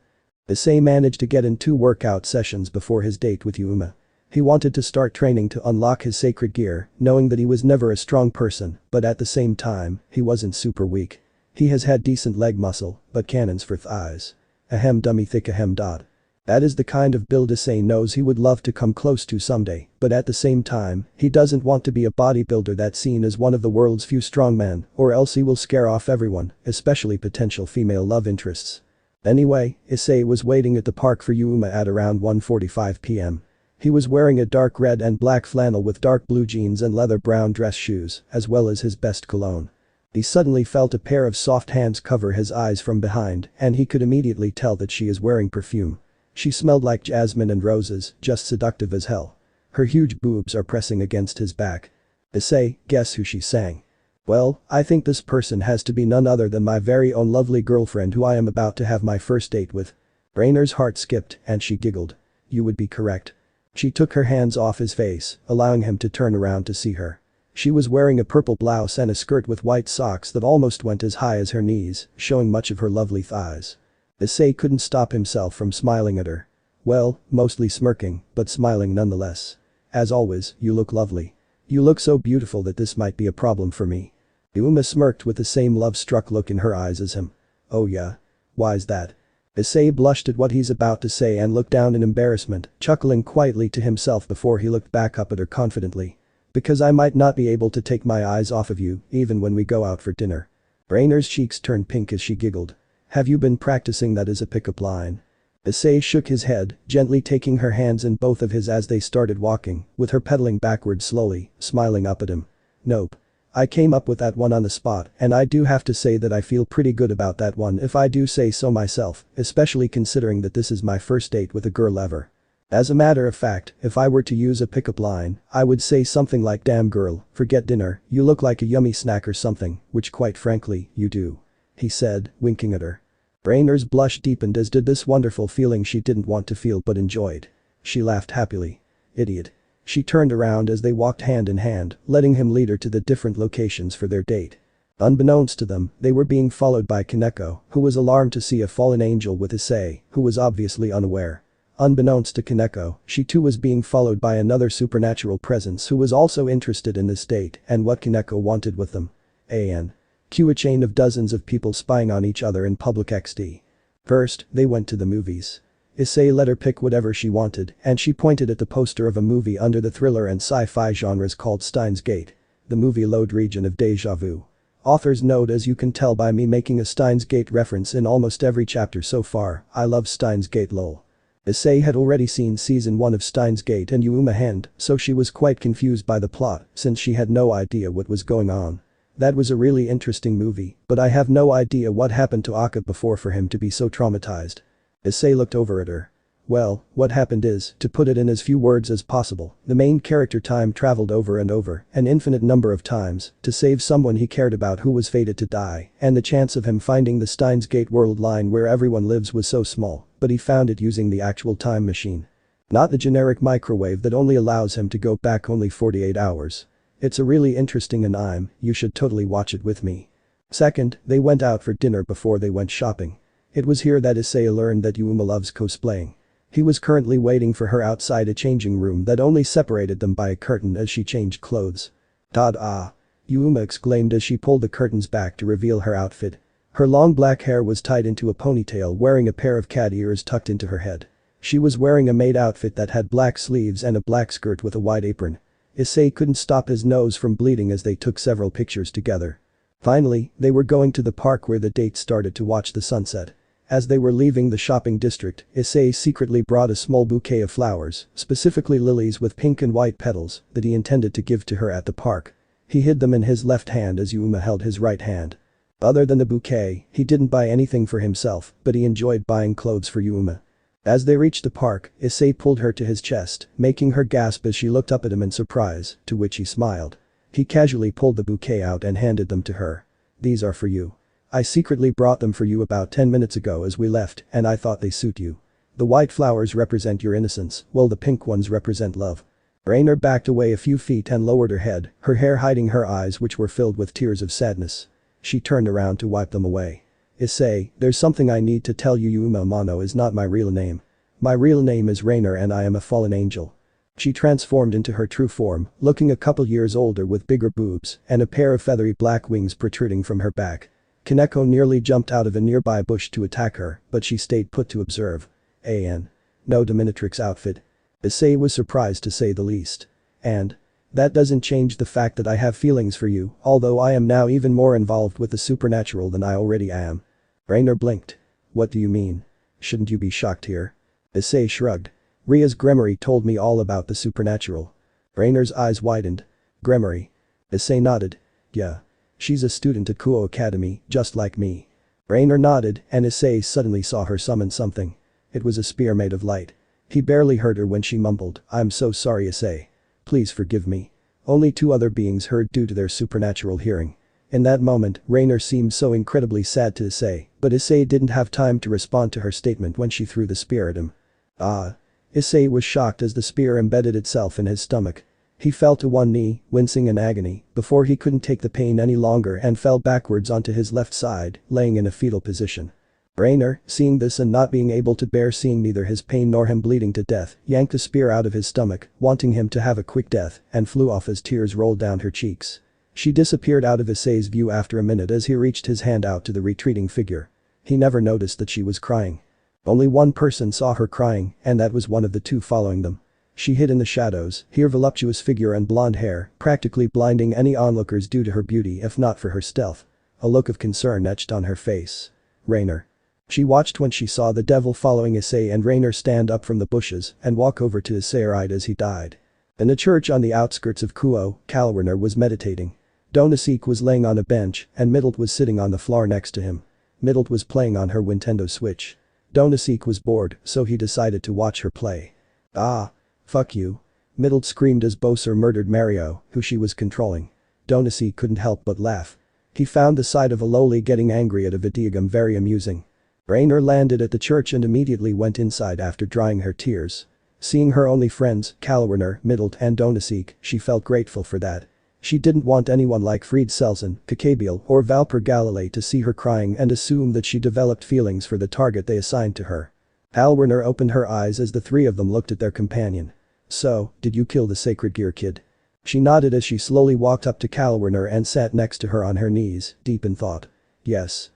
Issei managed to get in 2 workout sessions before his date with Yuma. He wanted to start training to unlock his sacred gear, knowing that he was never a strong person, but at the same time, he wasn't super weak. He has had decent leg muscle, but cannons for thighs. Ahem dummy thick ahem dot. That is the kind of build Issei knows he would love to come close to someday, but at the same time, he doesn't want to be a bodybuilder that's seen as one of the world's few strongmen, or else he will scare off everyone, especially potential female love interests. Anyway, Issei was waiting at the park for Yuma at around 1:45 p.m. He was wearing a dark red and black flannel with dark blue jeans and leather brown dress shoes, as well as his best cologne. He suddenly felt a pair of soft hands cover his eyes from behind, and he could immediately tell that she is wearing perfume. She smelled like jasmine and roses, just seductive as hell. Her huge boobs are pressing against his back. Issei, guess who she sang? Well, I think this person has to be none other than my very own lovely girlfriend who I am about to have my first date with. Raynare's heart skipped, and she giggled. You would be correct. She took her hands off his face, allowing him to turn around to see her. She was wearing a purple blouse and a skirt with white socks that almost went as high as her knees, showing much of her lovely thighs. Issei couldn't stop himself from smiling at her. Well, mostly smirking, but smiling nonetheless. As always, you look lovely. You look so beautiful that this might be a problem for me. Yuma smirked with the same love-struck look in her eyes as him. Oh yeah? Why's that? Issei blushed at what he's about to say and looked down in embarrassment, chuckling quietly to himself before he looked back up at her confidently. Because I might not be able to take my eyes off of you, even when we go out for dinner. Raynare's cheeks turned pink as she giggled. Have you been practicing that as a pickup line? Issei shook his head, gently taking her hands in both of his as they started walking, with her pedaling backwards slowly, smiling up at him. Nope. I came up with that one on the spot, and I do have to say that I feel pretty good about that one if I do say so myself, especially considering that this is my first date with a girl ever. As a matter of fact, if I were to use a pickup line, I would say something like damn girl, forget dinner, you look like a yummy snack or something, which quite frankly, you do. He said, winking at her. Raynare's blush deepened as did this wonderful feeling she didn't want to feel but enjoyed. She laughed happily. Idiot. She turned around as they walked hand in hand, letting him lead her to the different locations for their date. Unbeknownst to them, they were being followed by Kaneko, who was alarmed to see a fallen angel with Issei, who was obviously unaware. Unbeknownst to Kaneko, she too was being followed by another supernatural presence who was also interested in this date and what Kaneko wanted with them. Cue a chain of dozens of people spying on each other in public XD. First, they went to the movies. Issei let her pick whatever she wanted, and she pointed at the poster of a movie under the thriller and sci-fi genres called Steins Gate. The movie load region of Deja Vu. Author's note: as you can tell by me making a Steins Gate reference in almost every chapter so far, I love Steins Gate lol. Issei had already seen season 1 of Steins Gate and Yuma Hand, so she was quite confused by the plot since she had no idea what was going on. That was a really interesting movie, but I have no idea what happened to Akka before for him to be so traumatized. Issei looked over at her. Well, what happened is, to put it in as few words as possible, the main character time traveled over and over, an infinite number of times, to save someone he cared about who was fated to die, and the chance of him finding the Steins Gate world line where everyone lives was so small, but he found it using the actual time machine. Not the generic microwave that only allows him to go back only 48 hours. It's a really interesting anime, you should totally watch it with me. Second, they went out for dinner before they went shopping. It was here that Issei learned that Yuma loves cosplaying. He was currently waiting for her outside a changing room that only separated them by a curtain as she changed clothes. Ah! Yuma exclaimed as she pulled the curtains back to reveal her outfit. Her long black hair was tied into a ponytail, wearing a pair of cat ears tucked into her head. She was wearing a maid outfit that had black sleeves and a black skirt with a white apron. Issei couldn't stop his nose from bleeding as they took several pictures together. Finally, they were going to the park where the date started to watch the sunset. As they were leaving the shopping district, Issei secretly brought a small bouquet of flowers, specifically lilies with pink and white petals, that he intended to give to her at the park. He hid them in his left hand as Yuma held his right hand. Other than the bouquet, he didn't buy anything for himself, but he enjoyed buying clothes for Yuma. As they reached the park, Issei pulled her to his chest, making her gasp as she looked up at him in surprise, to which he smiled. He casually pulled the bouquet out and handed them to her. "These are for you. I secretly brought them for you about 10 minutes ago as we left, and I thought they suit you. The white flowers represent your innocence, while the pink ones represent love." Raynare backed away a few feet and lowered her head, her hair hiding her eyes which were filled with tears of sadness. She turned around to wipe them away. "Issei, there's something I need to tell you. Yuma Amano is not my real name. My real name is Raynare and I am a fallen angel." She transformed into her true form, looking a couple years older with bigger boobs and a pair of feathery black wings protruding from her back. Kaneko nearly jumped out of a nearby bush to attack her, but she stayed put to observe. No dominatrix outfit. Issei was surprised to say the least. "And? That doesn't change the fact that I have feelings for you, although I am now even more involved with the supernatural than I already am." Raynare blinked. "What do you mean? Shouldn't you be shocked here?" Issei shrugged. "Ria's Gremory told me all about the supernatural." Raynare's eyes widened. "Gremory?" Issei nodded. "Yeah. She's a student at Kuo Academy, just like me." Raynare nodded and Issei suddenly saw her summon something. It was a spear made of light. He barely heard her when she mumbled, "I'm so sorry Issei. Please forgive me." Only two other beings heard due to their supernatural hearing. In that moment, Raynare seemed so incredibly sad to Issei, but Issei didn't have time to respond to her statement when she threw the spear at him. "Ah." Issei was shocked as the spear embedded itself in his stomach. He fell to one knee, wincing in agony, before he couldn't take the pain any longer and fell backwards onto his left side, laying in a fetal position. Raynare, seeing this and not being able to bear seeing neither his pain nor him bleeding to death, yanked the spear out of his stomach, wanting him to have a quick death, and flew off as tears rolled down her cheeks. She disappeared out of Issei's view after a minute as he reached his hand out to the retreating figure. He never noticed that she was crying. Only one person saw her crying, and that was one of the two following them. She hid in the shadows, her voluptuous figure and blonde hair, practically blinding any onlookers due to her beauty if not for her stealth. A look of concern etched on her face. "Raynare." She watched when she saw the devil following Issei and Raynare stand up from the bushes and walk over to Issei right as he died. In a church on the outskirts of Kuo, Raynare was meditating. Donasik was laying on a bench and Middle was sitting on the floor next to him. Middle was playing on her Nintendo Switch. Donasik was bored, so he decided to watch her play. "Ah. Fuck you." Middle screamed as Bowser murdered Mario, who she was controlling. Donasik couldn't help but laugh. He found the sight of a loli getting angry at a video game very amusing. Raynare landed at the church and immediately went inside after drying her tears. Seeing her only friends, Raynare, Middle and Donasik, she felt grateful for that. She didn't want anyone like Fried Selzen, Kakabiel or Valper Galilei to see her crying and assume that she developed feelings for the target they assigned to her. Raynare opened her eyes as the three of them looked at their companion. "So, did you kill the Sacred Gear Kid?" She nodded as she slowly walked up to Raynare and sat next to her on her knees, deep in thought. Yes,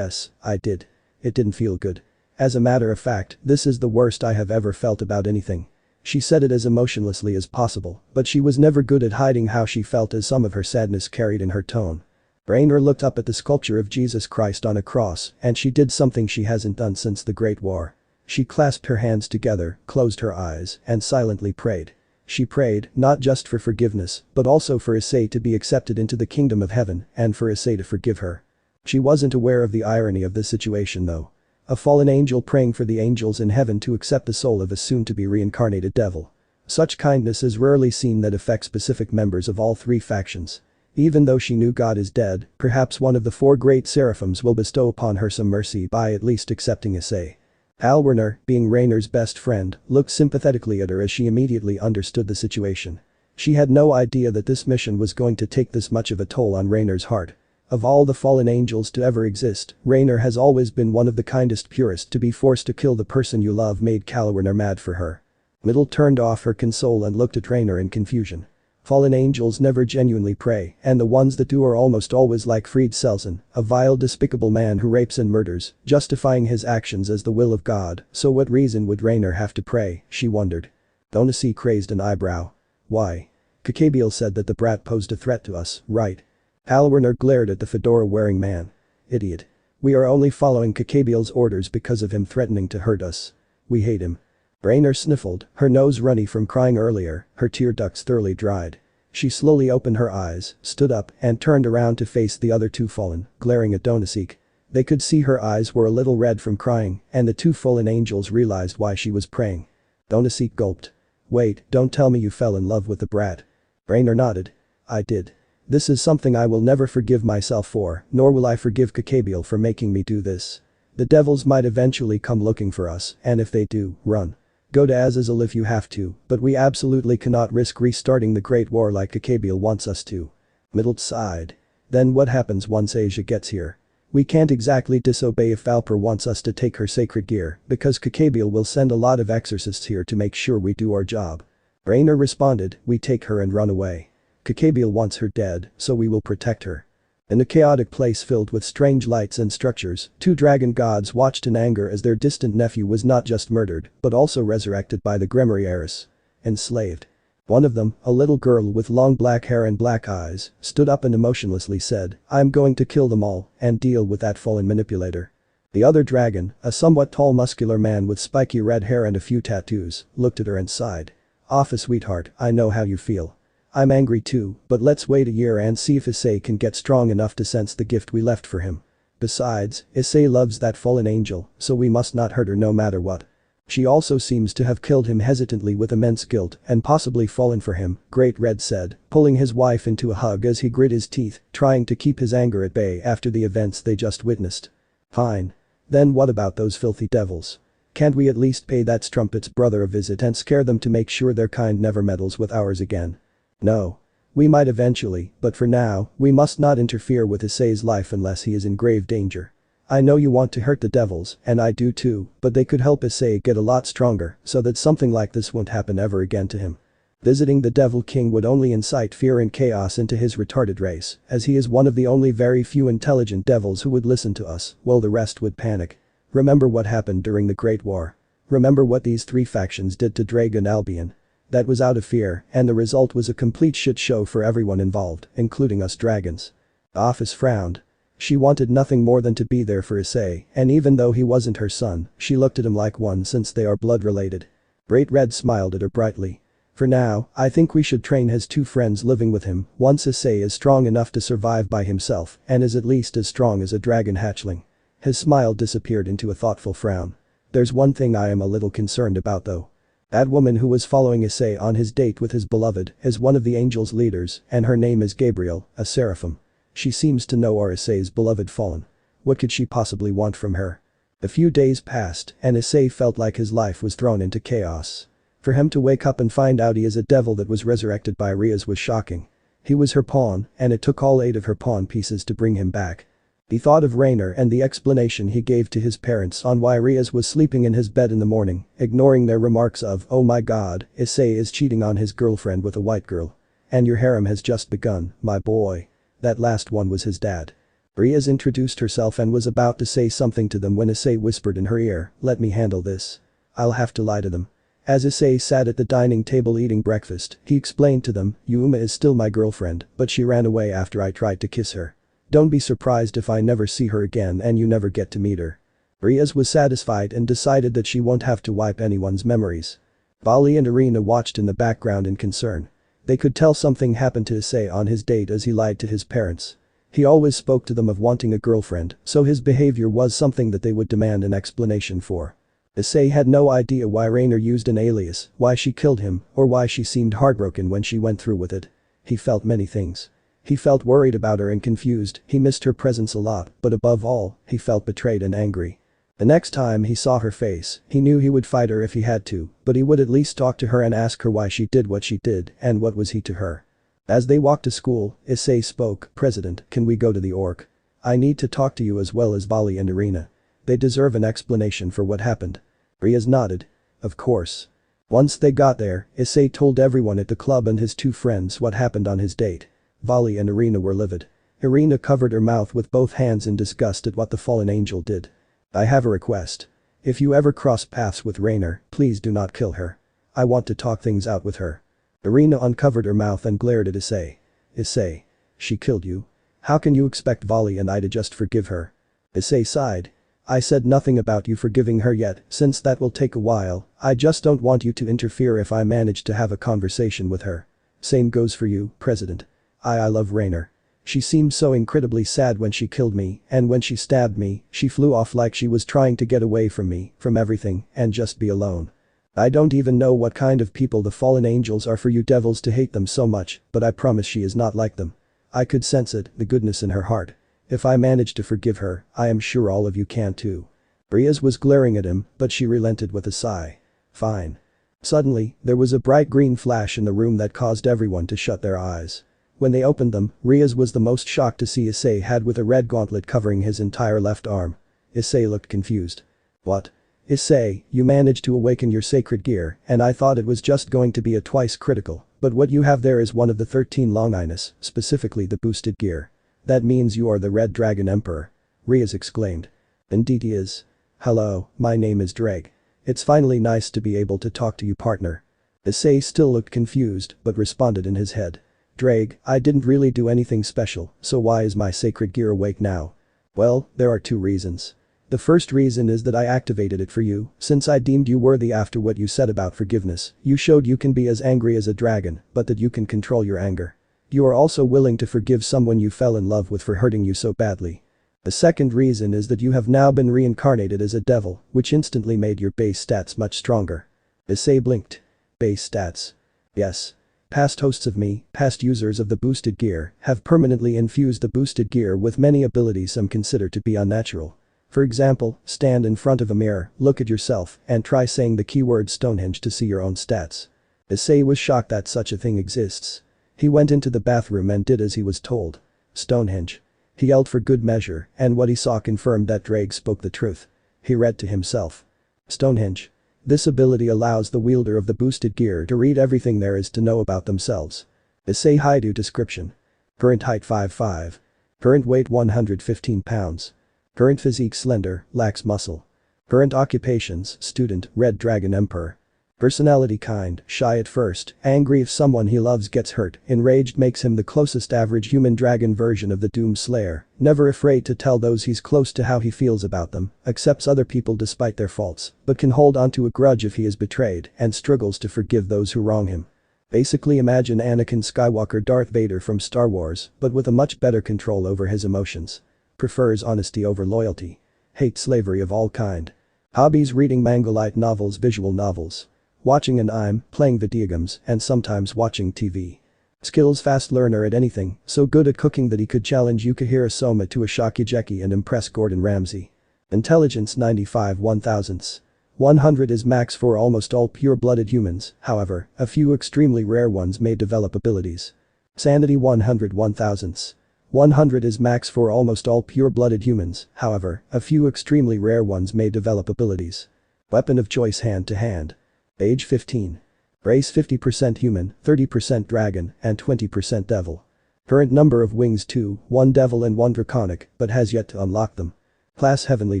I did. It didn't feel good. As a matter of fact, this is the worst I have ever felt about anything." She said it as emotionlessly as possible, but she was never good at hiding how she felt as some of her sadness carried in her tone. Raynare looked up at the sculpture of Jesus Christ on a cross and she did something she hasn't done since the Great War. She clasped her hands together, closed her eyes, and silently prayed. She prayed, not just for forgiveness, but also for Issei to be accepted into the kingdom of heaven and for Issei to forgive her. She wasn't aware of the irony of this situation though. A fallen angel praying for the angels in heaven to accept the soul of a soon-to-be reincarnated devil. Such kindness is rarely seen that affects specific members of all three factions. Even though she knew God is dead, perhaps one of the four great seraphims will bestow upon her some mercy by at least accepting Issei. Raynare, being Raynare's best friend, looked sympathetically at her as she immediately understood the situation. She had no idea that this mission was going to take this much of a toll on Raynare's heart. Of all the fallen angels to ever exist, Raynare has always been one of the kindest purest. To be forced to kill the person you love made Raynare mad for her. Middle turned off her console and looked at Raynare in confusion. Fallen angels never genuinely pray, and the ones that do are almost always like Fried Selson, a vile despicable man who rapes and murders, justifying his actions as the will of God. So what reason would Raynare have to pray, she wondered. Donasi crazed an eyebrow. Why? Kakabiel said that the brat posed a threat to us, right? Raynare glared at the fedora-wearing man. Idiot. We are only following Kakabiel's orders because of him threatening to hurt us. We hate him. Raynare sniffled, her nose runny from crying earlier, her tear ducts thoroughly dried. She slowly opened her eyes, stood up, and turned around to face the other two fallen, glaring at Donasik. They could see her eyes were a little red from crying, and the two fallen angels realized why she was praying. Donasik gulped. Wait, don't tell me you fell in love with the brat. Raynare nodded. I did. This is something I will never forgive myself for, nor will I forgive Kakabiel for making me do this. The devils might eventually come looking for us, and if they do, run. Go to Azazel if you have to, but we absolutely cannot risk restarting the Great War like Kakabiel wants us to. Middle sighed. Then what happens once Asia gets here? We can't exactly disobey if Valper wants us to take her sacred gear, because Kakabiel will send a lot of exorcists here to make sure we do our job. Raynare responded, we take her and run away. Kakabiel wants her dead, so we will protect her. In a chaotic place filled with strange lights and structures, two dragon gods watched in anger as their distant nephew was not just murdered, but also resurrected by the Grimoire heiress. Enslaved. One of them, a little girl with long black hair and black eyes, stood up and emotionlessly said, I'm going to kill them all, and deal with that fallen manipulator. The other dragon, a somewhat tall muscular man with spiky red hair and a few tattoos, looked at her and sighed. Offa sweetheart, I know how you feel. I'm angry too, but let's wait a year and see if Issei can get strong enough to sense the gift we left for him. Besides, Issei loves that fallen angel, so we must not hurt her no matter what. She also seems to have killed him hesitantly with immense guilt and possibly fallen for him, Great Red said, pulling his wife into a hug as he grit his teeth, trying to keep his anger at bay after the events they just witnessed. Fine. Then what about those filthy devils? Can't we at least pay that strumpet's brother a visit and scare them to make sure their kind never meddles with ours again? No. We might eventually, but for now, we must not interfere with Issei's life unless he is in grave danger. I know you want to hurt the devils, and I do too, but they could help Issei get a lot stronger so that something like this won't happen ever again to him. Visiting the Devil King would only incite fear and chaos into his retarded race, as he is one of the only very few intelligent devils who would listen to us, while the rest would panic. Remember what happened during the Great War. Remember what these three factions did to Dragon Albion. That was out of fear, and the result was a complete shit show for everyone involved, including us dragons. Office frowned. She wanted nothing more than to be there for Issei, and even though he wasn't her son, she looked at him like one since they are blood related. Great Red smiled at her brightly. For now, I think we should train his two friends living with him once Issei is strong enough to survive by himself and is at least as strong as a dragon hatchling. His smile disappeared into a thoughtful frown. There's one thing I am a little concerned about though. That woman who was following Issei on his date with his beloved is one of the angels' leaders, and her name is Gabriel, a seraphim. She seems to know our Issei's beloved fallen. What could she possibly want from her? A few days passed, and Issei felt like his life was thrown into chaos. For him to wake up and find out he is a devil that was resurrected by Riaz was shocking. He was her pawn, and it took all 8 of her pawn pieces to bring him back. He thought of Raynare and the explanation he gave to his parents on why Riaz was sleeping in his bed in the morning, ignoring their remarks of, oh my god, Issei is cheating on his girlfriend with a white girl. And your harem has just begun, my boy. That last one was his dad. Riaz introduced herself and was about to say something to them when Issei whispered in her ear, let me handle this. I'll have to lie to them. As Issei sat at the dining table eating breakfast, he explained to them, Yuma is still my girlfriend, but she ran away after I tried to kiss her. Don't be surprised if I never see her again and you never get to meet her. Riaz was satisfied and decided that she won't have to wipe anyone's memories. Bali and Irina watched in the background in concern. They could tell something happened to Issei on his date as he lied to his parents. He always spoke to them of wanting a girlfriend, so his behavior was something that they would demand an explanation for. Issei had no idea why Raynare used an alias, why she killed him, or why she seemed heartbroken when she went through with it. He felt many things. He felt worried about her and confused, he missed her presence a lot, but above all, he felt betrayed and angry. The next time he saw her face, he knew he would fight her if he had to, but he would at least talk to her and ask her why she did what she did and what was he to her. As they walked to school, Issei spoke, President, can we go to the Orc? I need to talk to you as well as Bali and Irina. They deserve an explanation for what happened. Riaz nodded. Of course. Once they got there, Issei told everyone at the club and his two friends what happened on his date. Vali and Irina were livid. Irina covered her mouth with both hands in disgust at what the fallen angel did. "I have a request. If you ever cross paths with Raynare, please do not kill her. I want to talk things out with her." Irina uncovered her mouth and glared at Issei. "Issei. She killed you. How can you expect Vali and I to just forgive her?" Issei sighed. "I said nothing about you forgiving her yet, since that will take a while. I just don't want you to interfere if I manage to have a conversation with her. Same goes for you, President. I love Raynare. She seemed so incredibly sad when she killed me, and when she stabbed me, she flew off like she was trying to get away from me, from everything, and just be alone. I don't even know what kind of people the fallen angels are for you devils to hate them so much, but I promise she is not like them. I could sense it, the goodness in her heart. If I manage to forgive her, I am sure all of you can too." Riaz was glaring at him, but she relented with a sigh. "Fine." Suddenly, there was a bright green flash in the room that caused everyone to shut their eyes. When they opened them, Riaz was the most shocked to see Issei had with a red gauntlet covering his entire left arm. Issei looked confused. "What? Issei, you managed to awaken your sacred gear, and I thought it was just going to be a twice critical, but what you have there is one of the 13 Longinus, specifically the boosted gear. That means you are the Red Dragon Emperor," Riaz exclaimed. "Indeed he is. Hello, my name is Drake. It's finally nice to be able to talk to you, partner." Issei still looked confused, but responded in his head. "Drake, I didn't really do anything special, so why is my sacred gear awake now?" "Well, there are two reasons. The first reason is that I activated it for you, since I deemed you worthy after what you said about forgiveness. You showed you can be as angry as a dragon, but that you can control your anger. You are also willing to forgive someone you fell in love with for hurting you so badly. The second reason is that you have now been reincarnated as a devil, which instantly made your base stats much stronger." Issei blinked. "Base stats? Yes. Past hosts of me, past users of the boosted gear, have permanently infused the boosted gear with many abilities some consider to be unnatural. For example, stand in front of a mirror, look at yourself, and try saying the keyword Stonehenge to see your own stats." Issei was shocked that such a thing exists. He went into the bathroom and did as he was told. "Stonehenge." He yelled for good measure, and what he saw confirmed that Drake spoke the truth. He read to himself. "Stonehenge. This ability allows the wielder of the boosted gear to read everything there is to know about themselves." Issei Haidu description. Current height 5'5". Current weight 115 pounds. Current physique slender, lacks muscle. Current occupations, student, Red Dragon Emperor. Personality kind, shy at first, angry if someone he loves gets hurt, enraged makes him the closest average human dragon version of the Doom Slayer, never afraid to tell those he's close to how he feels about them, accepts other people despite their faults, but can hold onto a grudge if he is betrayed, and struggles to forgive those who wrong him. Basically imagine Anakin Skywalker Darth Vader from Star Wars, but with a much better control over his emotions. Prefers honesty over loyalty. Hates slavery of all kind. Hobbies: reading manga, light novels, visual novels. Watching anime, playing video games, and sometimes watching TV. Skills: fast learner at anything, so good at cooking that he could challenge Yukihira Soma to a shakigeki and impress Gordon Ramsay. Intelligence 95 1/1000. 100 is max for almost all pure-blooded humans, however, a few extremely rare ones may develop abilities. Sanity 100 1/1000. 100 is max for almost all pure-blooded humans, however, a few extremely rare ones may develop abilities. Weapon of choice: hand to hand. Age 15. Race: 50% human, 30% dragon, and 20% devil. Current number of wings 2, 1 devil and 1 draconic, but has yet to unlock them. Class: Heavenly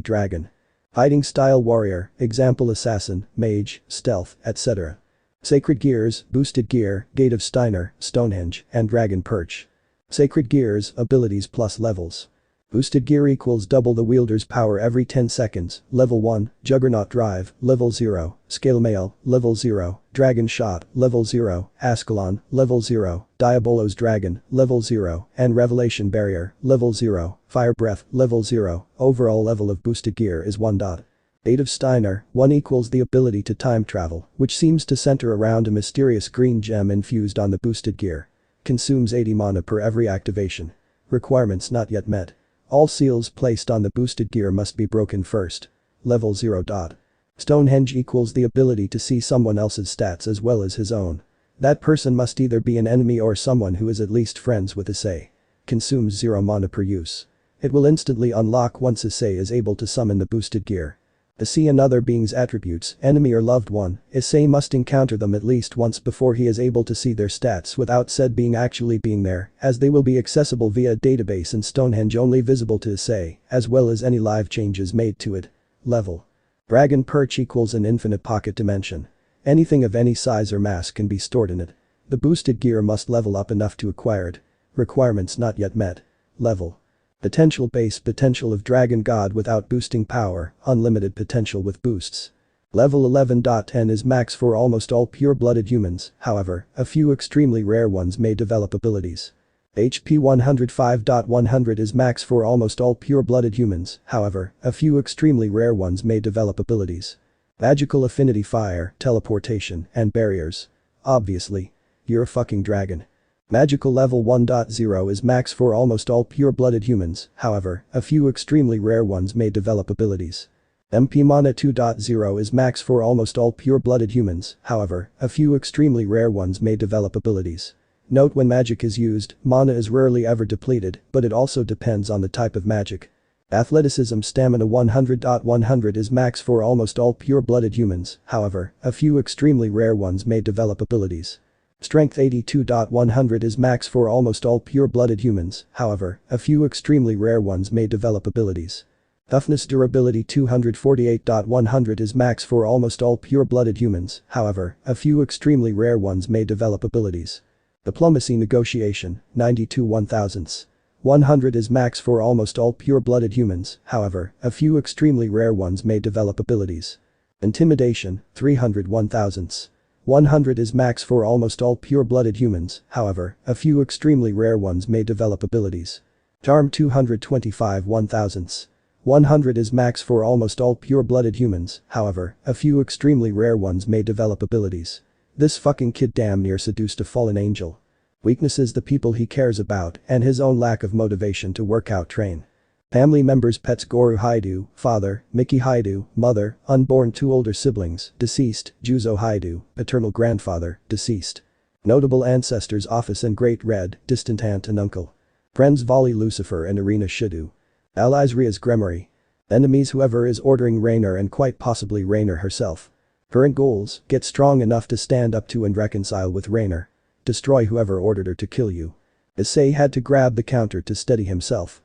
Dragon. Hiding style: warrior, example assassin, mage, stealth, etc. Sacred gears: boosted gear, Gate of Steiner, Stonehenge, and Dragon Perch. Sacred gears, abilities plus levels. Boosted gear equals double the wielder's power every 10 seconds, level 1, Juggernaut Drive, level 0, Scale Mail, level 0, Dragon Shot, level 0, Ascalon, level 0, Diabolos Dragon, level 0, and Revelation Barrier, level 0, Fire Breath, level 0, overall level of boosted gear is 1. Gate of Steiner, 1 equals the ability to time travel, which seems to center around a mysterious green gem infused on the boosted gear. Consumes 80 mana per every activation. Requirements not yet met. All seals placed on the boosted gear must be broken first. Level 0. Stonehenge equals the ability to see someone else's stats as well as his own. That person must either be an enemy or someone who is at least friends with Issei. Consumes 0 mana per use. It will instantly unlock once Issei is able to summon the boosted gear. Issei and other beings' attributes, enemy or loved one, Issei must encounter them at least once before he is able to see their stats without said being actually being there, as they will be accessible via a database in Stonehenge only visible to Issei, as well as any live changes made to it. Level. Dragon perch equals an infinite pocket dimension. Anything of any size or mass can be stored in it. The boosted gear must level up enough to acquire it. Requirements not yet met. Level. Potential base potential of Dragon God without boosting power, unlimited potential with boosts. Level 11.10 is max for almost all pure-blooded humans, however, a few extremely rare ones may develop abilities. HP 105.100 is max for almost all pure-blooded humans, however, a few extremely rare ones may develop abilities. Magical affinity fire, teleportation, and barriers. Obviously. You're a fucking dragon. Magical level 1.0 is max for almost all pure-blooded humans, however, a few extremely rare ones may develop abilities. MP Mana 2.0 is max for almost all pure-blooded humans, however, a few extremely rare ones may develop abilities. Note when magic is used, mana is rarely ever depleted, but it also depends on the type of magic. Athleticism Stamina 100.100 is max for almost all pure-blooded humans, however, a few extremely rare ones may develop abilities. Strength 82.100 is max for almost all pure-blooded humans, however, a few extremely rare ones may develop abilities. Toughness Durability 248.100 is max for almost all pure-blooded humans, however, a few extremely rare ones may develop abilities. Diplomacy Negotiation, 92 1/1000. 100 is max for almost all pure-blooded humans, however, a few extremely rare ones may develop abilities. Intimidation, 300 1/1000. 100 is max for almost all pure-blooded humans, however, a few extremely rare ones may develop abilities. Charm 225 1/1000. 100 is max for almost all pure-blooded humans, however, a few extremely rare ones may develop abilities. This fucking kid damn near seduced a fallen angel. Weaknesses the people he cares about and his own lack of motivation to work out train. Family members pets Goru Haidu, father, Miki Haidu, mother, unborn 2 older siblings, deceased, Juzo Haidu, paternal grandfather, deceased. Notable ancestors Office and Great Red, distant aunt and uncle. Friends Volley Lucifer and Arena Shidu. Allies Ria's Gremory. Enemies whoever is ordering Raynare and quite possibly Raynare herself. Current goals, get strong enough to stand up to and reconcile with Raynare. Destroy whoever ordered her to kill you. Issei had to grab the counter to steady himself.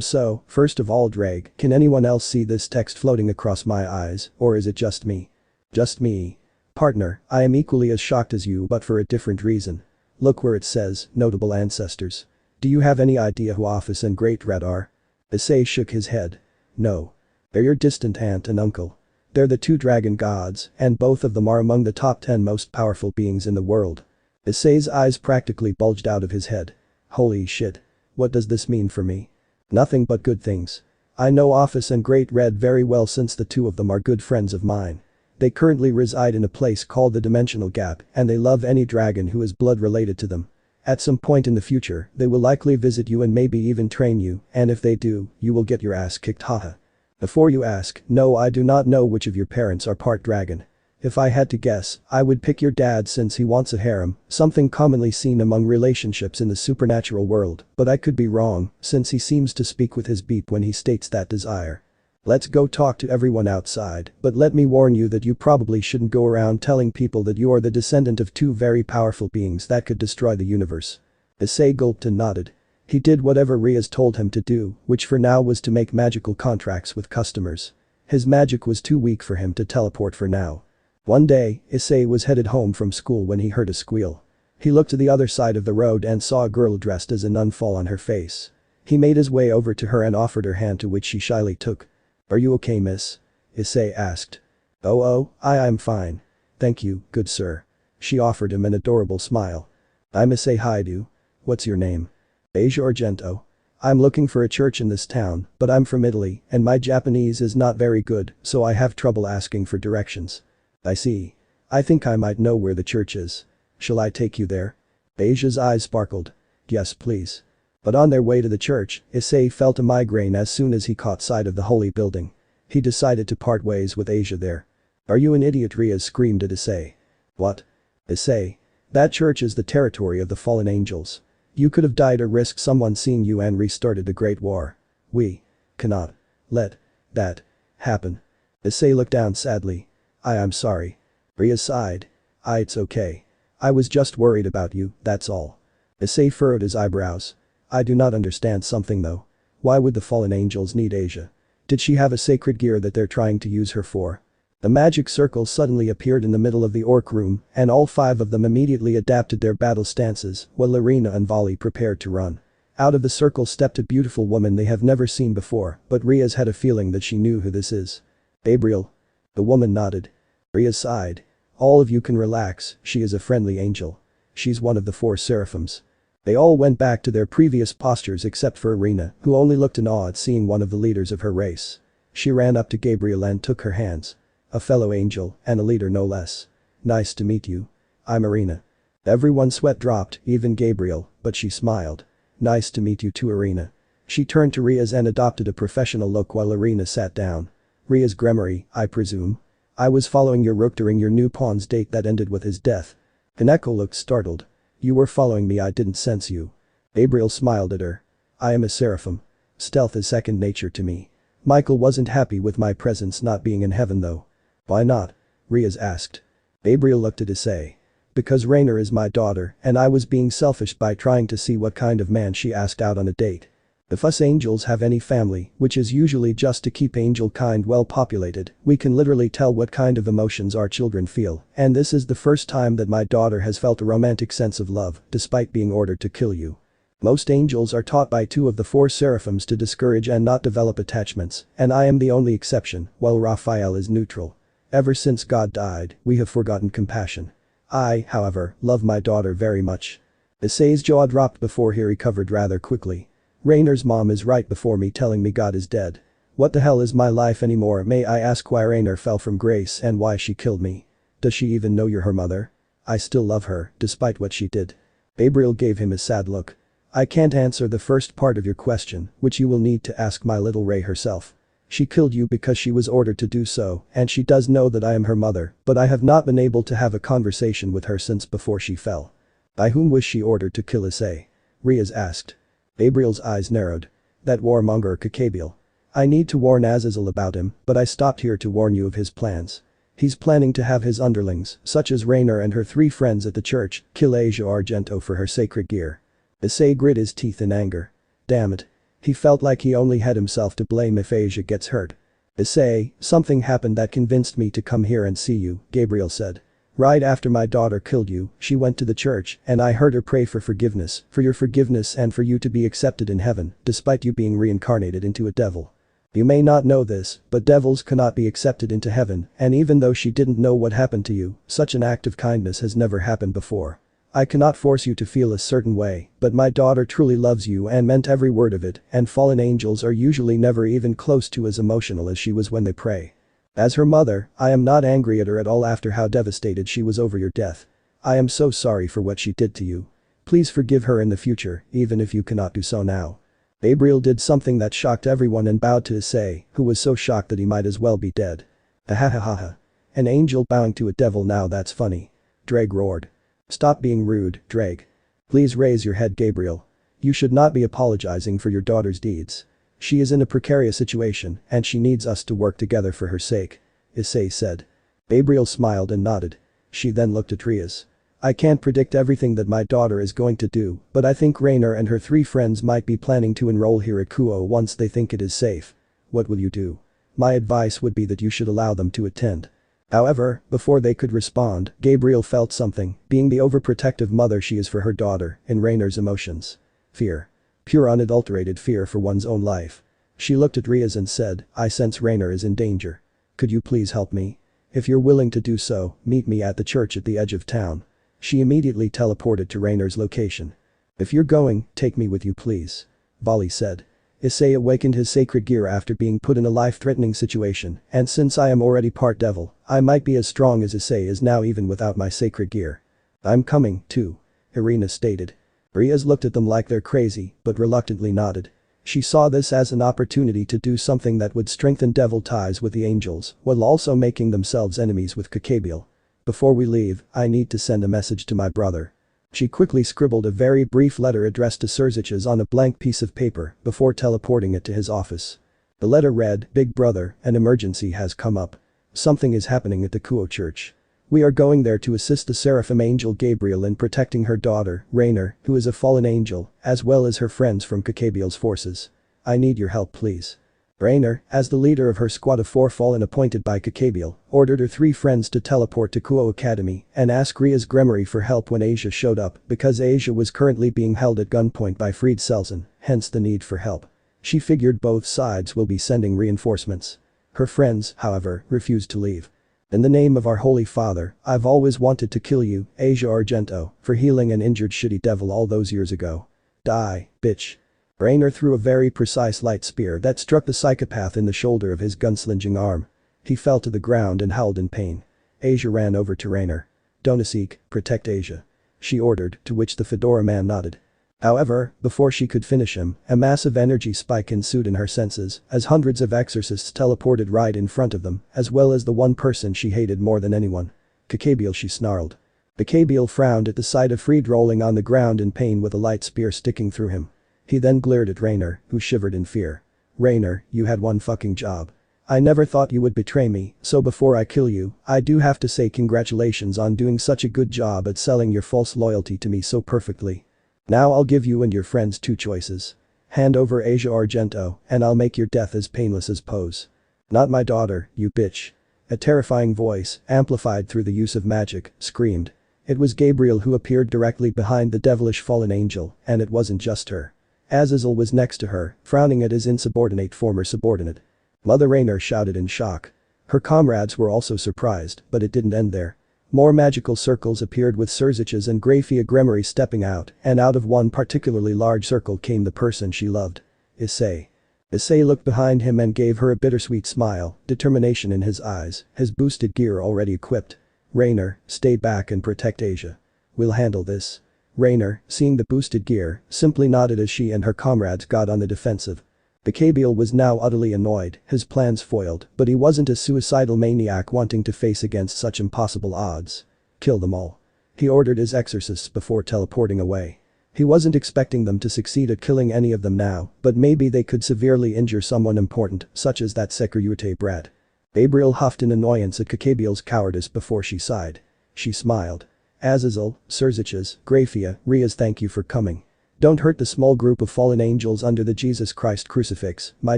So, first of all Drake, can anyone else see this text floating across my eyes, or is it just me? Just me. Partner, I am equally as shocked as you but for a different reason. Look where it says, notable ancestors. Do you have any idea who Office and Great Red are? Issei shook his head. No. They're your distant aunt and uncle. They're the 2 dragon gods, and both of them are among the top 10 most powerful beings in the world. Issei's eyes practically bulged out of his head. Holy shit. What does this mean for me? Nothing but good things. I know Office and Great Red very well since the 2 of them are good friends of mine. They currently reside in a place called the Dimensional Gap and they love any dragon who is blood related to them. At some point in the future, they will likely visit you and maybe even train you, and if they do, you will get your ass kicked haha. Before you ask, no I do not know which of your parents are part dragon. If I had to guess, I would pick your dad since he wants a harem, something commonly seen among relationships in the supernatural world, but I could be wrong, since he seems to speak with his beep when he states that desire. Let's go talk to everyone outside, but let me warn you that you probably shouldn't go around telling people that you are the descendant of 2 very powerful beings that could destroy the universe. Issei gulped and nodded. He did whatever Rias told him to do, which for now was to make magical contracts with customers. His magic was too weak for him to teleport for now. One day, Issei was headed home from school when he heard a squeal. He looked to the other side of the road and saw a girl dressed as a nun fall on her face. He made his way over to her and offered her hand to which she shyly took. "Are you okay, miss?" Issei asked. I'm fine. Thank you, good sir." She offered him an adorable smile. "I'm Issei Haidu. What's your name?" "Asia Argento. I'm looking for a church in this town, but I'm from Italy and my Japanese is not very good, so I have trouble asking for directions." "I see. I think I might know where the church is. Shall I take you there?" Asia's eyes sparkled. "Yes please." But on their way to the church, Issei felt a migraine as soon as he caught sight of the holy building. He decided to part ways with Asia there. "Are you an idiot?" Rias screamed at Issei. "What?" "Issei. That church is the territory of the fallen angels. You could have died or risked someone seeing you and restarted the Great War. We cannot let that happen." Issei looked down sadly. I'm sorry. Rhea sighed. It's okay. I was just worried about you, that's all. Issei furrowed his eyebrows. I do not understand something though. Why would the fallen angels need Asia? Did she have a sacred gear that they're trying to use her for? The magic circle suddenly appeared in the middle of the orc room, and all 5 of them immediately adapted their battle stances, while Lorena and Volley prepared to run. Out of the circle stepped a beautiful woman they have never seen before, but Rhea's had a feeling that she knew who this is. Gabriel. The woman nodded. Rhea sighed. All of you can relax, she is a friendly angel. She's one of the 4 seraphims. They all went back to their previous postures except for Irina, who only looked in awe at seeing one of the leaders of her race. She ran up to Gabriel and took her hands. A fellow angel, and a leader no less. Nice to meet you. I'm Irina. Everyone's sweat dropped, even Gabriel, but she smiled. Nice to meet you too, Irina. She turned to Rhea's and adopted a professional look while Irina sat down. Rhea's Gremory, I presume. I was following your rook during your new pawn's date that ended with his death. Kaneko looked startled. You were following me, I didn't sense you. Gabriel smiled at her. I am a seraphim. Stealth is second nature to me. Michael wasn't happy with my presence not being in heaven though. Why not? Rhea asked. Gabriel looked at Issei. Because Raynare is my daughter and I was being selfish by trying to see what kind of man she asked out on a date. If us angels have any family, which is usually just to keep angel kind well populated, we can literally tell what kind of emotions our children feel, and this is the first time that my daughter has felt a romantic sense of love, despite being ordered to kill you. Most angels are taught by 2 of the 4 seraphims to discourage and not develop attachments, and I am the only exception, while Raphael is neutral. Ever since God died, we have forgotten compassion. I, however, love my daughter very much. Issei's jaw dropped before he recovered rather quickly. Raynare's mom is right before me telling me God is dead. What the hell is my life anymore, may I ask why Raynare fell from grace and why she killed me? Does she even know you're her mother? I still love her, despite what she did. Gabriel gave him a sad look. I can't answer the first part of your question, which you will need to ask my little Ray herself. She killed you because she was ordered to do so, and she does know that I am her mother, but I have not been able to have a conversation with her since before she fell. By whom was she ordered to kill Issei? Rhea asked. Gabriel's eyes narrowed. That warmonger Khaos. I need to warn Azazel about him, but I stopped here to warn you of his plans. He's planning to have his underlings, such as Raynare and her 3 friends at the church, kill Asia Argento for her sacred gear. Issei grit his teeth in anger. Damn it. He felt like he only had himself to blame if Asia gets hurt. Issei, something happened that convinced me to come here and see you, Gabriel said. Right after my daughter killed you, she went to the church and I heard her pray for forgiveness, for your forgiveness and for you to be accepted in heaven, despite you being reincarnated into a devil. You may not know this, but devils cannot be accepted into heaven, and even though she didn't know what happened to you, such an act of kindness has never happened before. I cannot force you to feel a certain way, but my daughter truly loves you and meant every word of it, and fallen angels are usually never even close to as emotional as she was when they pray. As her mother, I am not angry at her at all after how devastated she was over your death. I am so sorry for what she did to you. Please forgive her in the future, even if you cannot do so now. Gabriel did something that shocked everyone and bowed to Issei, who was so shocked that he might as well be dead. Ahahaha. An angel bowing to a devil, now that's funny. Dreg roared. Stop being rude, Dreg. Please raise your head, Gabriel. You should not be apologizing for your daughter's deeds. She is in a precarious situation and she needs us to work together for her sake, Issei said. Gabriel smiled and nodded. She then looked at Rhea's. I can't predict everything that my daughter is going to do, but I think Raynare and her 3 friends might be planning to enroll here at Kuo once they think it is safe. What will you do? My advice would be that you should allow them to attend. However, before they could respond, Gabriel felt something, being the overprotective mother she is for her daughter, in Raynare's emotions. Fear. Pure unadulterated fear for one's own life. She looked at Rhea's and said, I sense Raynare is in danger. Could you please help me? If you're willing to do so, meet me at the church at the edge of town. She immediately teleported to Raynare's location. If you're going, take me with you please. Volley said. Issei awakened his sacred gear after being put in a life-threatening situation, and since I am already part devil, I might be as strong as Issei is now even without my sacred gear. I'm coming, too. Irina stated. Rhea looked at them like they're crazy, but reluctantly nodded. She saw this as an opportunity to do something that would strengthen devil ties with the angels, while also making themselves enemies with Khaos. Before we leave, I need to send a message to my brother. She quickly scribbled a very brief letter addressed to Serziches on a blank piece of paper before teleporting it to his office. The letter read, "Big brother, an emergency has come up. Something is happening at the Kuo church. We are going there to assist the seraphim angel Gabriel in protecting her daughter, Raynare, who is a fallen angel, as well as her friends from Kakabiel's forces. I need your help please." Raynare, as the leader of her squad of 4 fallen appointed by Kakabiel, ordered her 3 friends to teleport to Kuo Academy and ask Ria's Gremory for help when Asia showed up because Asia was currently being held at gunpoint by Fried Selzen, hence the need for help. She figured both sides will be sending reinforcements. Her friends, however, refused to leave. "In the name of our Holy Father, I've always wanted to kill you, Asia Argento, for healing an injured shitty devil all those years ago. Die, bitch." Raynare threw a very precise light spear that struck the psychopath in the shoulder of his gunslinging arm. He fell to the ground and howled in pain. Asia ran over to Raynare. "Don't seek, protect Asia," she ordered, to which the fedora man nodded. However, before she could finish him, a massive energy spike ensued in her senses as hundreds of exorcists teleported right in front of them, as well as the one person she hated more than anyone. "Kakabiel," she snarled. Kakabiel frowned at the sight of Fried rolling on the ground in pain with a light spear sticking through him. He then glared at Raynare, who shivered in fear. "Raynare, you had one fucking job. I never thought you would betray me, so before I kill you, I do have to say congratulations on doing such a good job at selling your false loyalty to me so perfectly. Now I'll give you and your friends 2 choices. Hand over Asia Argento, and I'll make your death as painless as Poe's. Not my daughter, you bitch." A terrifying voice, amplified through the use of magic, screamed. It was Gabriel who appeared directly behind the devilish fallen angel, and it wasn't just her. Azazel was next to her, frowning at his insubordinate former subordinate. Mother Raynare shouted in shock. Her comrades were also surprised, but it didn't end there. More magical circles appeared with Surzich's and Grafia Gremory stepping out, and out of one particularly large circle came the person she loved. Issei. Issei looked behind him and gave her a bittersweet smile, determination in his eyes, his boosted gear already equipped. "Raynare, stay back and protect Asia. We'll handle this." Raynare, seeing the boosted gear, simply nodded as she and her comrades got on the defensive. Kakabiel was now utterly annoyed, his plans foiled, but he wasn't a suicidal maniac wanting to face against such impossible odds. "Kill them all," he ordered his exorcists before teleporting away. He wasn't expecting them to succeed at killing any of them now, but maybe they could severely injure someone important, such as that Securite brat. Gabriel huffed in annoyance at Kakabiel's cowardice before she sighed. She smiled. "Azazel, Surzich's, Grafia, Ria's, thank you for coming. Don't hurt the small group of fallen angels under the Jesus Christ crucifix, my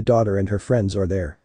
daughter and her friends are there."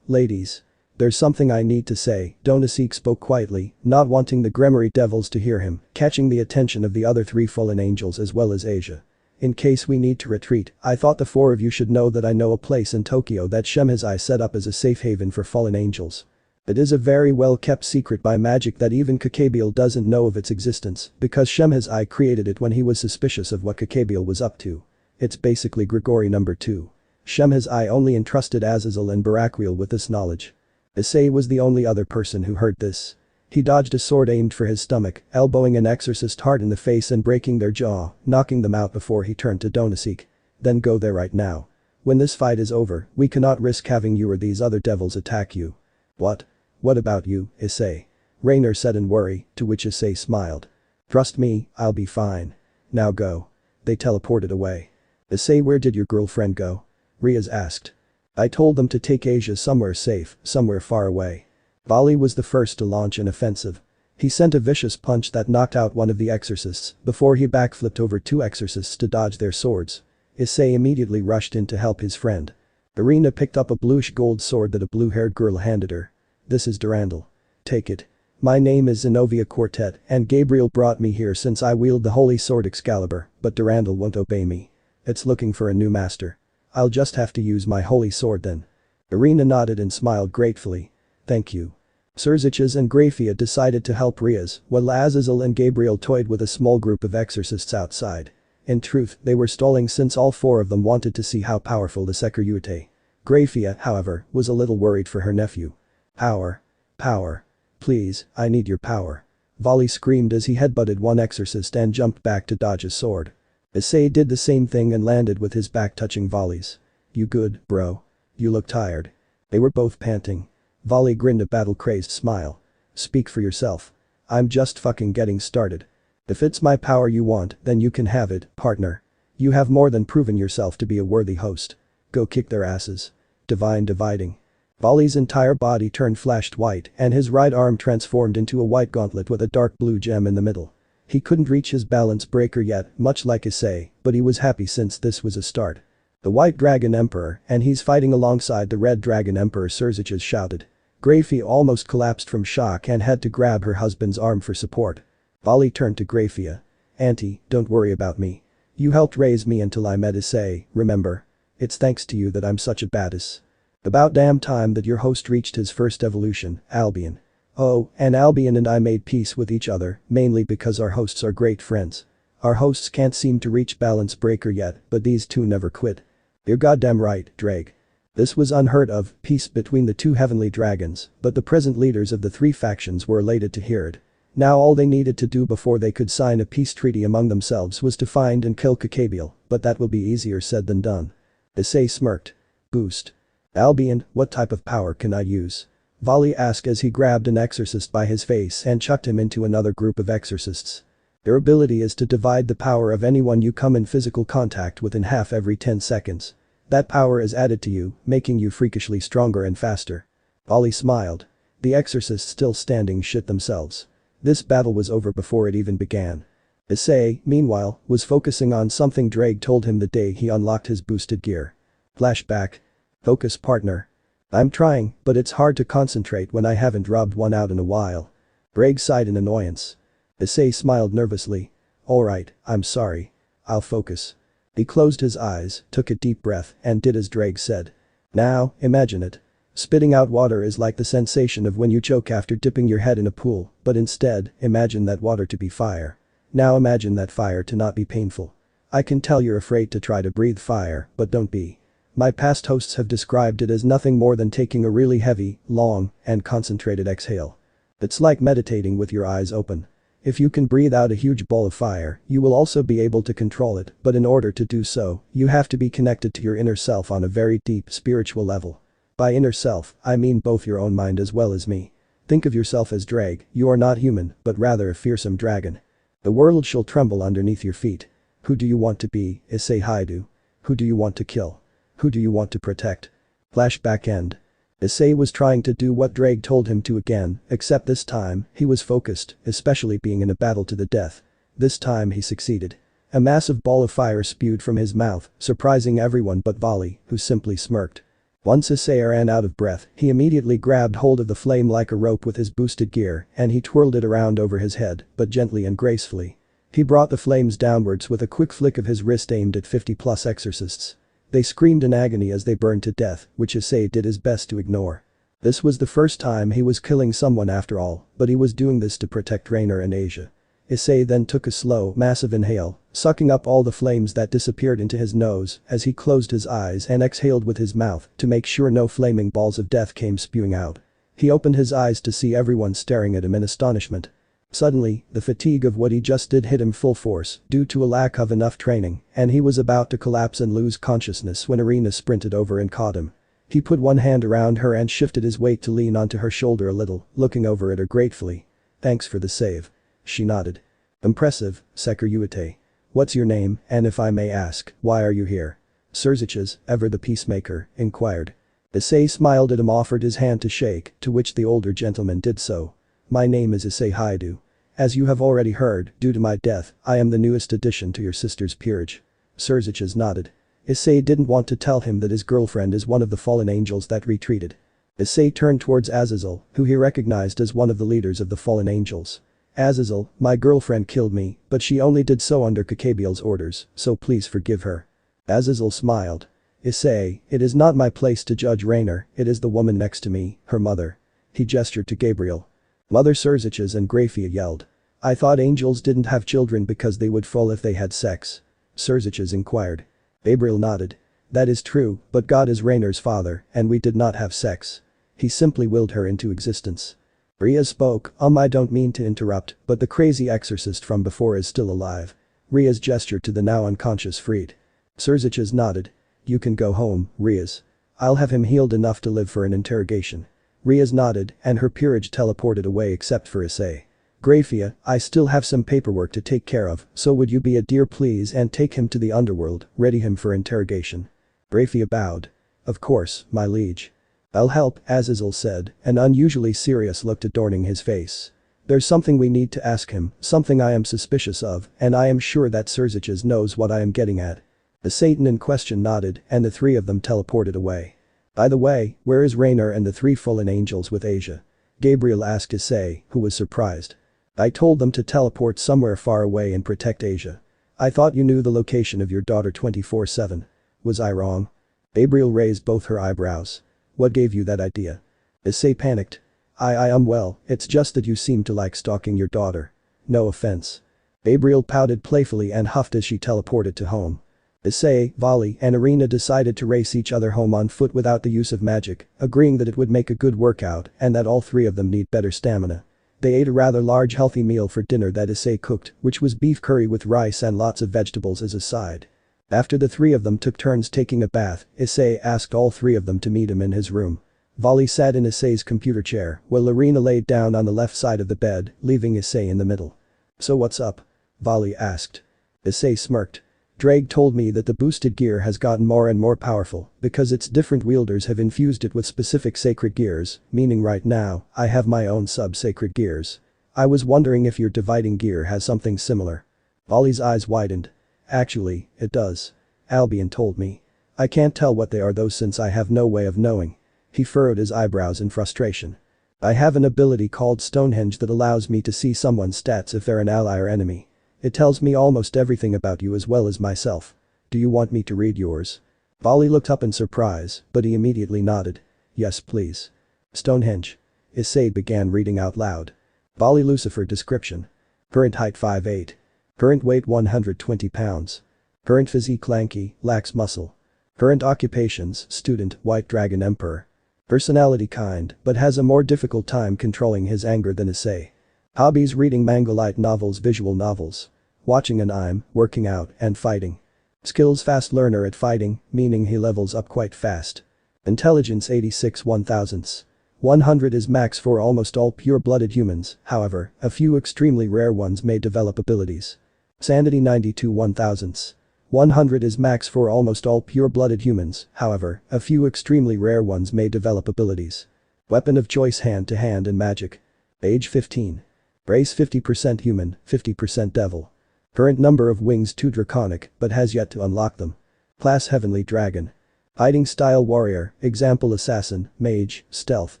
Ladies. There's something I need to say," Donasik spoke quietly, not wanting the Gremory devils to hear him, catching the attention of the other 3 fallen angels as well as Asia. "In case we need to retreat, I thought the 4 of you should know that I know a place in Tokyo that Shemhazai set up as a safe haven for fallen angels. It is a very well kept secret by magic that even Kakabiel doesn't know of its existence because Shemhazai created it when he was suspicious of what Kakabiel was up to. It's basically Grigori number 2. Shemhazai only entrusted Azazel and Baraquiel with this knowledge." Issei was the only other person who heard this. He dodged a sword aimed for his stomach, elbowing an exorcist hard in the face and breaking their jaw, knocking them out before he turned to Donasik. "Then go there right now. When this fight is over, we cannot risk having you or these other devils attack you." "What? What about you, Issei?" Raynare said in worry, to which Issei smiled. "Trust me, I'll be fine. Now go." They teleported away. "Issei, where did your girlfriend go?" Riaz asked. "I told them to take Asia somewhere safe, somewhere far away." Vali was the first to launch an offensive. He sent a vicious punch that knocked out one of the exorcists before he backflipped over 2 exorcists to dodge their swords. Issei immediately rushed in to help his friend. Irina picked up a bluish gold sword that a blue-haired girl handed her. "This is Durandal. Take it. My name is Zenobia Quartet and Gabriel brought me here since I wield the holy sword Excalibur, but Durandal won't obey me. It's looking for a new master. I'll just have to use my holy sword then." Irina nodded and smiled gratefully. "Thank you." Surzich's and Grafia decided to help Riaz, while Azazel and Gabriel toyed with a small group of exorcists outside. In truth, they were stalling since all 4 of them wanted to see how powerful the Securite. Grafia, however, was a little worried for her nephew. "Power. Power. Please, I need your power." Vali screamed as he headbutted one exorcist and jumped back to dodge a sword. Issei did the same thing and landed with his back touching Vali's. "You good, bro? You look tired." They were both panting. Vali grinned a battle-crazed smile. "Speak for yourself. I'm just fucking getting started. If it's my power you want, then you can have it, partner. You have more than proven yourself to be a worthy host. Go kick their asses." Divine dividing. Vali's entire body turned flashed white and his right arm transformed into a white gauntlet with a dark blue gem in the middle. He couldn't reach his balance breaker yet, much like Issei, but he was happy since this was a start. The White Dragon Emperor, and he's fighting alongside the Red Dragon Emperor, Surziches shouted. Grafia almost collapsed from shock and had to grab her husband's arm for support. Vali turned to Grafia. Auntie, don't worry about me. You helped raise me until I met Issei, remember? It's thanks to you that I'm such a badass. About damn time that your host reached his first evolution, Albion. Oh, and Albion and I made peace with each other, mainly because our hosts are great friends. Our hosts can't seem to reach balance breaker yet, but these two never quit. You're goddamn right, Drake. This was unheard of, peace between the two heavenly dragons, but the present leaders of the three factions were elated to hear it. Now all they needed to do before they could sign a peace treaty among themselves was to find and kill Khaos, but that will be easier said than done. Issei smirked. Boost. Albion, what type of power can I use? Vali asked as he grabbed an exorcist by his face and chucked him into another group of exorcists. Their ability is to divide the power of anyone you come in physical contact with in half every 10 seconds. That power is added to you, making you freakishly stronger and faster. Vali smiled. The exorcists still standing shit themselves. This battle was over before it even began. Issei, meanwhile, was focusing on something Drake told him the day he unlocked his boosted gear. Flashback. Focus, partner. I'm trying, but it's hard to concentrate when I haven't rubbed one out in a while. Drake sighed in annoyance. Issei smiled nervously. Alright, I'm sorry. I'll focus. He closed his eyes, took a deep breath, and did as Drake said. Now, imagine it. Spitting out water is like the sensation of when you choke after dipping your head in a pool, but instead, imagine that water to be fire. Now imagine that fire to not be painful. I can tell you're afraid to try to breathe fire, but don't be. My past hosts have described it as nothing more than taking a really heavy, long, and concentrated exhale. It's like meditating with your eyes open. If you can breathe out a huge ball of fire, you will also be able to control it, but in order to do so, you have to be connected to your inner self on a very deep spiritual level. By inner self, I mean both your own mind as well as me. Think of yourself as Drake, you are not human, but rather a fearsome dragon. The world shall tremble underneath your feet. Who do you want to be, Issei Haidu? Who do you want to kill? Who do you want to protect? Flashback end. Issei was trying to do what Drake told him to again, except this time, he was focused, especially being in a battle to the death. This time he succeeded. A massive ball of fire spewed from his mouth, surprising everyone but Vali, who simply smirked. Once Issei ran out of breath, he immediately grabbed hold of the flame like a rope with his boosted gear and he twirled it around over his head, but gently and gracefully. He brought the flames downwards with a quick flick of his wrist aimed at 50+ exorcists. They screamed in agony as they burned to death, which Issei did his best to ignore. This was the first time he was killing someone after all, but he was doing this to protect Raynare and Asia. Issei then took a slow, massive inhale, sucking up all the flames that disappeared into his nose as he closed his eyes and exhaled with his mouth to make sure no flaming balls of death came spewing out. He opened his eyes to see everyone staring at him in astonishment. Suddenly, the fatigue of what he just did hit him full force due to a lack of enough training, and he was about to collapse and lose consciousness when Arena sprinted over and caught him. He put one hand around her and shifted his weight to lean onto her shoulder a little, looking over at her gratefully. Thanks for the save. She nodded. Impressive, Sekiruite. What's your name, and if I may ask, why are you here? Surziches, ever the peacemaker, inquired. Issei smiled at him, offered his hand to shake, to which the older gentleman did so. My name is Issei Haidu. As you have already heard, due to my death, I am the newest addition to your sister's peerage. Surziches nodded. Issei didn't want to tell him that his girlfriend is one of the fallen angels that retreated. Issei turned towards Azazel, who he recognized as one of the leaders of the fallen angels. Azazel, my girlfriend killed me, but she only did so under Khaos' orders, so please forgive her. Azazel smiled. Issei, it is not my place to judge Raynare, it is the woman next to me, her mother. He gestured to Gabriel. Mother Surziches and Grafia yelled. I thought angels didn't have children because they would fall if they had sex. Surziches inquired. Gabriel nodded. That is true, but God is Raynare's father, and we did not have sex. He simply willed her into existence. Rhea spoke. I don't mean to interrupt, but the crazy exorcist from before is still alive. Rhea's gestured to the now unconscious Freed. Surziches nodded. You can go home, Rhea's. I'll have him healed enough to live for an interrogation. Rhea's nodded, and her peerage teleported away except for Issei. Grafia, I still have some paperwork to take care of, so would you be a dear please and take him to the underworld, ready him for interrogation. Grafia bowed. Of course, my liege. I'll help, Azazel said, an unusually serious look adorning his face. There's something we need to ask him, something I am suspicious of, and I am sure that Serziches knows what I am getting at. The Satan in question nodded, and the three of them teleported away. By the way, where is Raynare and the three fallen angels with Asia? Gabriel asked Issei, who was surprised. I told them to teleport somewhere far away and protect Asia. I thought you knew the location of your daughter 24/7. Was I wrong? Gabriel raised both her eyebrows. What gave you that idea? Issei panicked. Well, it's just that you seem to like stalking your daughter. No offense. Gabriel pouted playfully and huffed as she teleported to home. Issei, Vali, and Irina decided to race each other home on foot without the use of magic, agreeing that it would make a good workout and that all three of them need better stamina. They ate a rather large healthy meal for dinner that Issei cooked, which was beef curry with rice and lots of vegetables as a side. After the three of them took turns taking a bath, Issei asked all three of them to meet him in his room. Vali sat in Issei's computer chair, while Irina laid down on the left side of the bed, leaving Issei in the middle. So what's up? Vali asked. Issei smirked. Drake told me that the boosted gear has gotten more and more powerful because its different wielders have infused it with specific sacred gears, meaning right now, I have my own sub-sacred gears. I was wondering if your dividing gear has something similar. Vali's eyes widened. Actually, it does. Albion told me. I can't tell what they are though since I have no way of knowing. He furrowed his eyebrows in frustration. I have an ability called Stonehenge that allows me to see someone's stats if they're an ally or enemy. It tells me almost everything about you as well as myself. Do you want me to read yours? Vali looked up in surprise, but he immediately nodded. Yes please. Stonehenge. Issei began reading out loud. Vali Lucifer description. Current height 5'8". Current weight 120 pounds. Current physique lanky, lacks muscle. Current occupations, student, white dragon emperor. Personality kind, but has a more difficult time controlling his anger than Issei. Hobbies reading manga light novels visual novels. Watching anime, working out, and fighting. Skills fast learner at fighting, meaning he levels up quite fast. Intelligence 86 1/1000. 100 is max for almost all pure-blooded humans, however, a few extremely rare ones may develop abilities. Sanity 92 1/1000. 100 is max for almost all pure-blooded humans, however, a few extremely rare ones may develop abilities. Weapon of choice hand-to-hand and magic. Age 15. Race 50% human, 50% devil. Current number of wings 2 draconic, but has yet to unlock them. Class heavenly dragon. Fighting style warrior, example assassin, mage, stealth,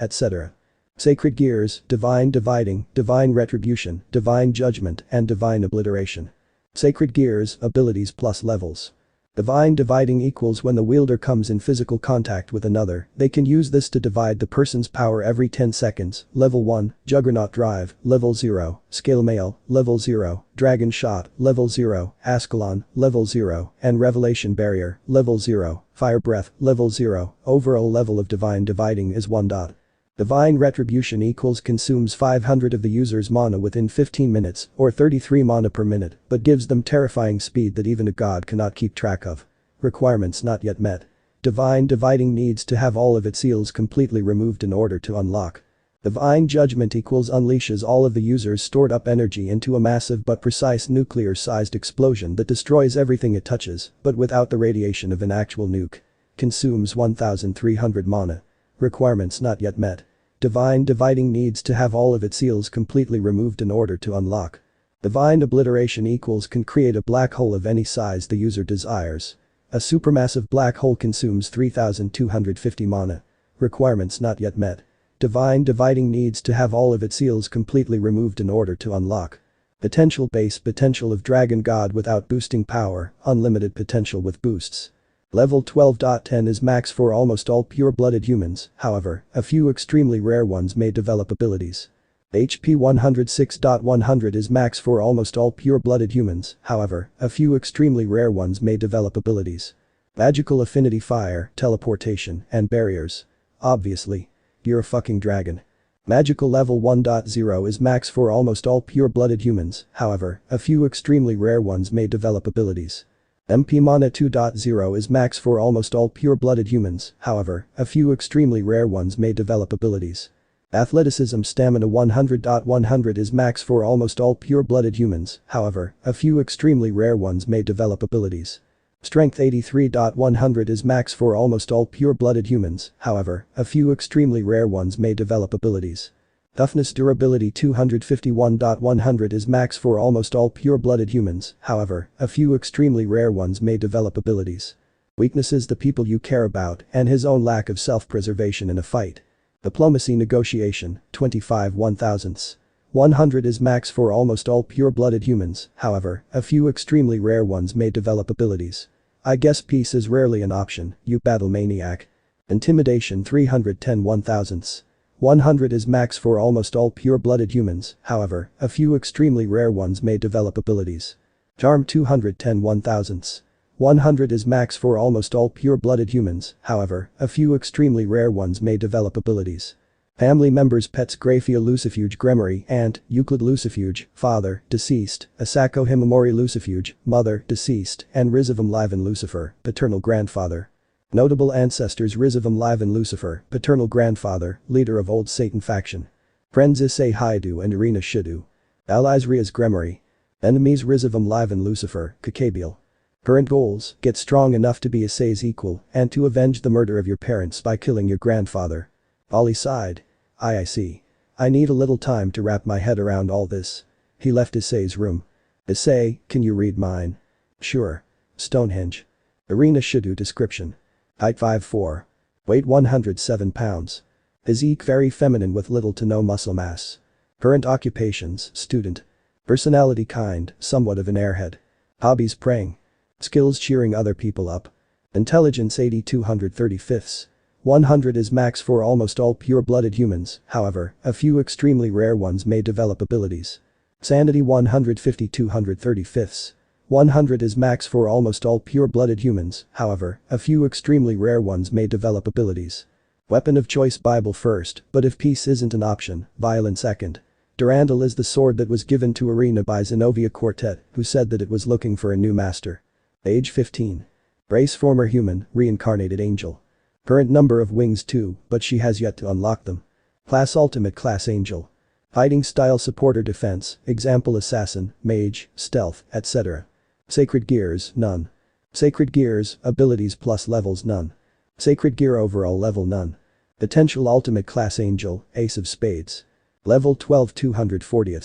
etc. Sacred gears, divine dividing, divine retribution, divine judgment, and divine obliteration. Sacred gears, abilities plus levels. Divine dividing equals when the wielder comes in physical contact with another, they can use this to divide the person's power every 10 seconds. Level 1, Juggernaut Drive, Level 0, Scale Mail, Level 0, Dragon Shot, Level 0, Ascalon, Level 0, and Revelation Barrier, Level 0, Fire Breath, Level 0, overall level of Divine Dividing is 1. Divine Retribution equals consumes 500 of the user's mana within 15 minutes or 33 mana per minute, but gives them terrifying speed that even a god cannot keep track of. Requirements not yet met. Divine Dividing needs to have all of its seals completely removed in order to unlock. Divine Judgment equals unleashes all of the user's stored up energy into a massive but precise nuclear-sized explosion that destroys everything it touches, but without the radiation of an actual nuke. Consumes 1300 mana. Requirements not yet met. Divine Dividing needs to have all of its seals completely removed in order to unlock. Divine Obliteration equals can create a black hole of any size the user desires. A supermassive black hole consumes 3250 mana. Requirements not yet met. Divine Dividing needs to have all of its seals completely removed in order to unlock. Potential base potential of Dragon God without boosting power, unlimited potential with boosts. Level 12.10 is max for almost all pure-blooded humans, however, a few extremely rare ones may develop abilities. HP 106.100 is max for almost all pure-blooded humans, however, a few extremely rare ones may develop abilities. Magical affinity fire, teleportation, and barriers. Obviously. You're a fucking dragon. Magical level 1.0 is max for almost all pure-blooded humans, however, a few extremely rare ones may develop abilities. MP Mana 2.0 is max for almost all pure-blooded humans, however, a few extremely rare ones may develop abilities. Athleticism Stamina 100.100 is max for almost all pure-blooded humans, however, a few extremely rare ones may develop abilities. Strength 83.100 is max for almost all pure-blooded humans, however, a few extremely rare ones may develop abilities. Toughness durability 251.100 is max for almost all pure-blooded humans, however, a few extremely rare ones may develop abilities. Weaknesses the people you care about and his own lack of self-preservation in a fight. Diplomacy negotiation, 25 1/1000. 100 is max for almost all pure-blooded humans, however, a few extremely rare ones may develop abilities. I guess peace is rarely an option, you battle maniac. Intimidation 310 1/1000. 100 is max for almost all pure-blooded humans, however, a few extremely rare ones may develop abilities. Charm 210 1/1000. 100 is max for almost all pure-blooded humans, however, a few extremely rare ones may develop abilities. Family members pets Graphia Lucifuge Gremory Aunt, Euclid Lucifuge, Father, deceased, Asako Himamori Lucifuge, Mother, deceased, and Rizavam Livan Lucifer, Paternal Grandfather. Notable ancestors Rizavam Livan Lucifer, Paternal Grandfather, leader of Old Satan faction. Friends Issei Haidu and Irina Shidu. Allies Riaz Gremory. Enemies Rizavam Livan Lucifer, Kakabiel. Current goals, get strong enough to be Issei's equal and to avenge the murder of your parents by killing your grandfather. Ollie sighed. I see. I need a little time to wrap my head around all this. He left Issei's room. Issei, can you read mine? Sure. Stonehenge. Irina Shidu description. Height 5'4". Weight 107 pounds. Physique very feminine with little to no muscle mass. Current occupations, student. Personality kind, somewhat of an airhead. Hobbies praying. Skills cheering other people up. Intelligence 80 235. 100 is max for almost all pure-blooded humans, however, a few extremely rare ones may develop abilities. Sanity 150 235. 100 is max for almost all pure-blooded humans, however, a few extremely rare ones may develop abilities. Weapon of choice Bible first, but if peace isn't an option, violence second. Durandal is the sword that was given to Irina by Zenobia Quartet, who said that it was looking for a new master. Age 15. Race former human, reincarnated angel. Current number of wings 2, but she has yet to unlock them. Class ultimate class angel. Fighting style support or defense, example assassin, mage, stealth, etc. Sacred gears, none. Sacred gears, abilities plus levels none. Sacred gear overall level none. Potential ultimate class angel, ace of spades. Level 12 240.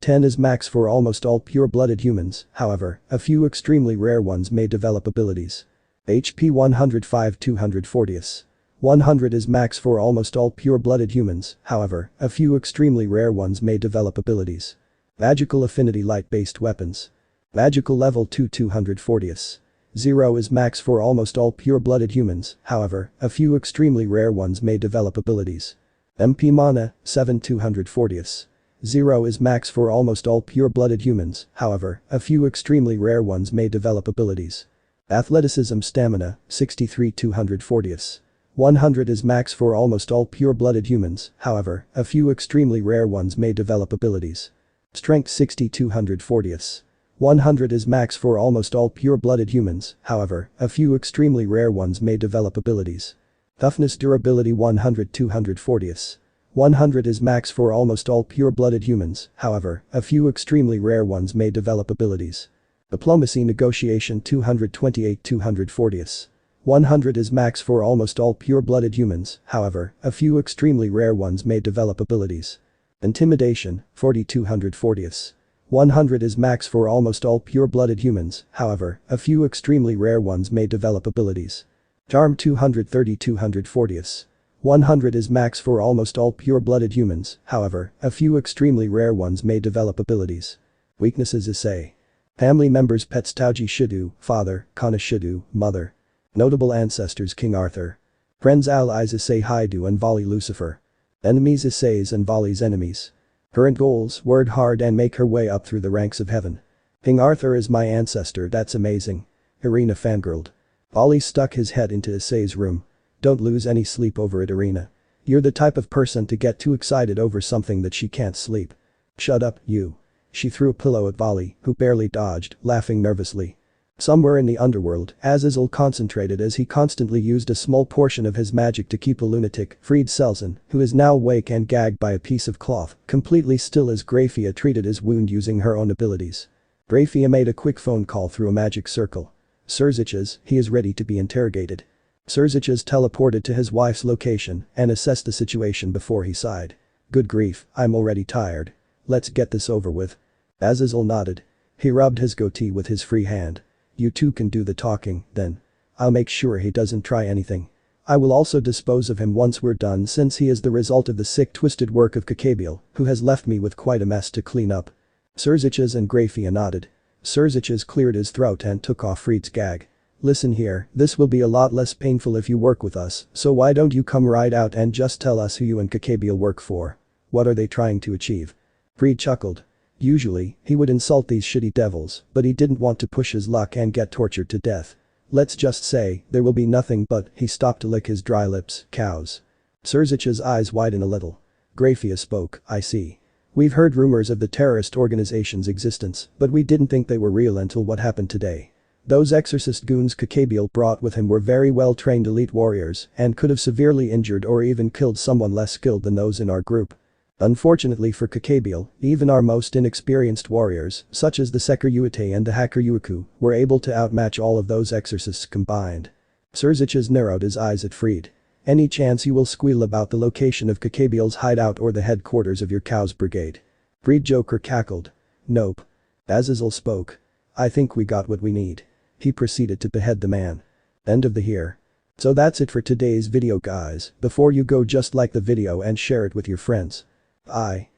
10 is max for almost all pure-blooded humans, however, a few extremely rare ones may develop abilities. HP 105 240. 100 is max for almost all pure-blooded humans, however, a few extremely rare ones may develop abilities. Magical affinity light-based weapons. Magical level 2 240. 0 is max for almost all pure-blooded humans, however, a few extremely rare ones may develop abilities. MP mana, 7 240. 0 is max for almost all pure-blooded humans, however, a few extremely rare ones may develop abilities. Athleticism stamina, 63 240. 100 is max for almost all pure-blooded humans, however, a few extremely rare ones may develop abilities. Strength 60 240. 100 is max for almost all pure-blooded humans, however, a few extremely rare ones may develop abilities. Toughness durability 100 240. 100 is max for almost all pure-blooded humans, however, a few extremely rare ones may develop abilities. Diplomacy negotiation 228 240. 100 is max for almost all pure-blooded humans, however, a few extremely rare ones may develop abilities. Intimidation, 40 240. 100 is max for almost all pure-blooded humans, however, a few extremely rare ones may develop abilities. Charm 230 240. 100 is max for almost all pure-blooded humans, however, a few extremely rare ones may develop abilities. Weaknesses Issei. Family members pets Tauji Shidu, Father, Kana Shidu, Mother. Notable ancestors King Arthur. Friends allies Issei Haidu and Vali Lucifer. Enemies Issei's and Vali's enemies. Current goals, work hard and make her way up through the ranks of heaven. King Arthur is my ancestor, that's amazing. Irina fangirled. Vali stuck his head into Issei's room. Don't lose any sleep over it, Irina. You're the type of person to get too excited over something that she can't sleep. Shut up, you. She threw a pillow at Vali, who barely dodged, laughing nervously. Somewhere in the underworld, Azazel concentrated as he constantly used a small portion of his magic to keep a lunatic, freed Selzen, who is now awake and gagged by a piece of cloth, completely still as Graphia treated his wound using her own abilities. Graphia made a quick phone call through a magic circle. Surziches, he is ready to be interrogated. Surziches teleported to his wife's location and assessed the situation before he sighed. Good grief, I'm already tired. Let's get this over with. Azazel nodded. He rubbed his goatee with his free hand. You two can do the talking, then. I'll make sure he doesn't try anything. I will also dispose of him once we're done since he is the result of the sick twisted work of Kakabiel, who has left me with quite a mess to clean up. Surziches and Grafia nodded. Surziches cleared his throat and took off Fried's gag. Listen here, this will be a lot less painful if you work with us, so why don't you come right out and just tell us who you and Kakabiel work for? What are they trying to achieve? Fried chuckled. Usually, he would insult these shitty devils, but he didn't want to push his luck and get tortured to death. Let's just say, there will be nothing but, he stopped to lick his dry lips, cows. Surzich's eyes widen a little. Grafia spoke, I see. We've heard rumors of the terrorist organization's existence, but we didn't think they were real until what happened today. Those exorcist goons Kakabiel brought with him were very well-trained elite warriors and could have severely injured or even killed someone less skilled than those in our group. Unfortunately for Kakabiel, even our most inexperienced warriors, such as the Seker Yuete and the Hacker Yuiku, were able to outmatch all of those exorcists combined. Surziches narrowed his eyes at Fried. Any chance you will squeal about the location of Kakabiel's hideout or the headquarters of your Khaos Brigade? Fried Joker cackled. Nope. Azazel spoke. I think we got what we need. He proceeded to behead the man. End of the here. So that's it for today's video guys. Before you go, just like the video and share it with your friends. Bye.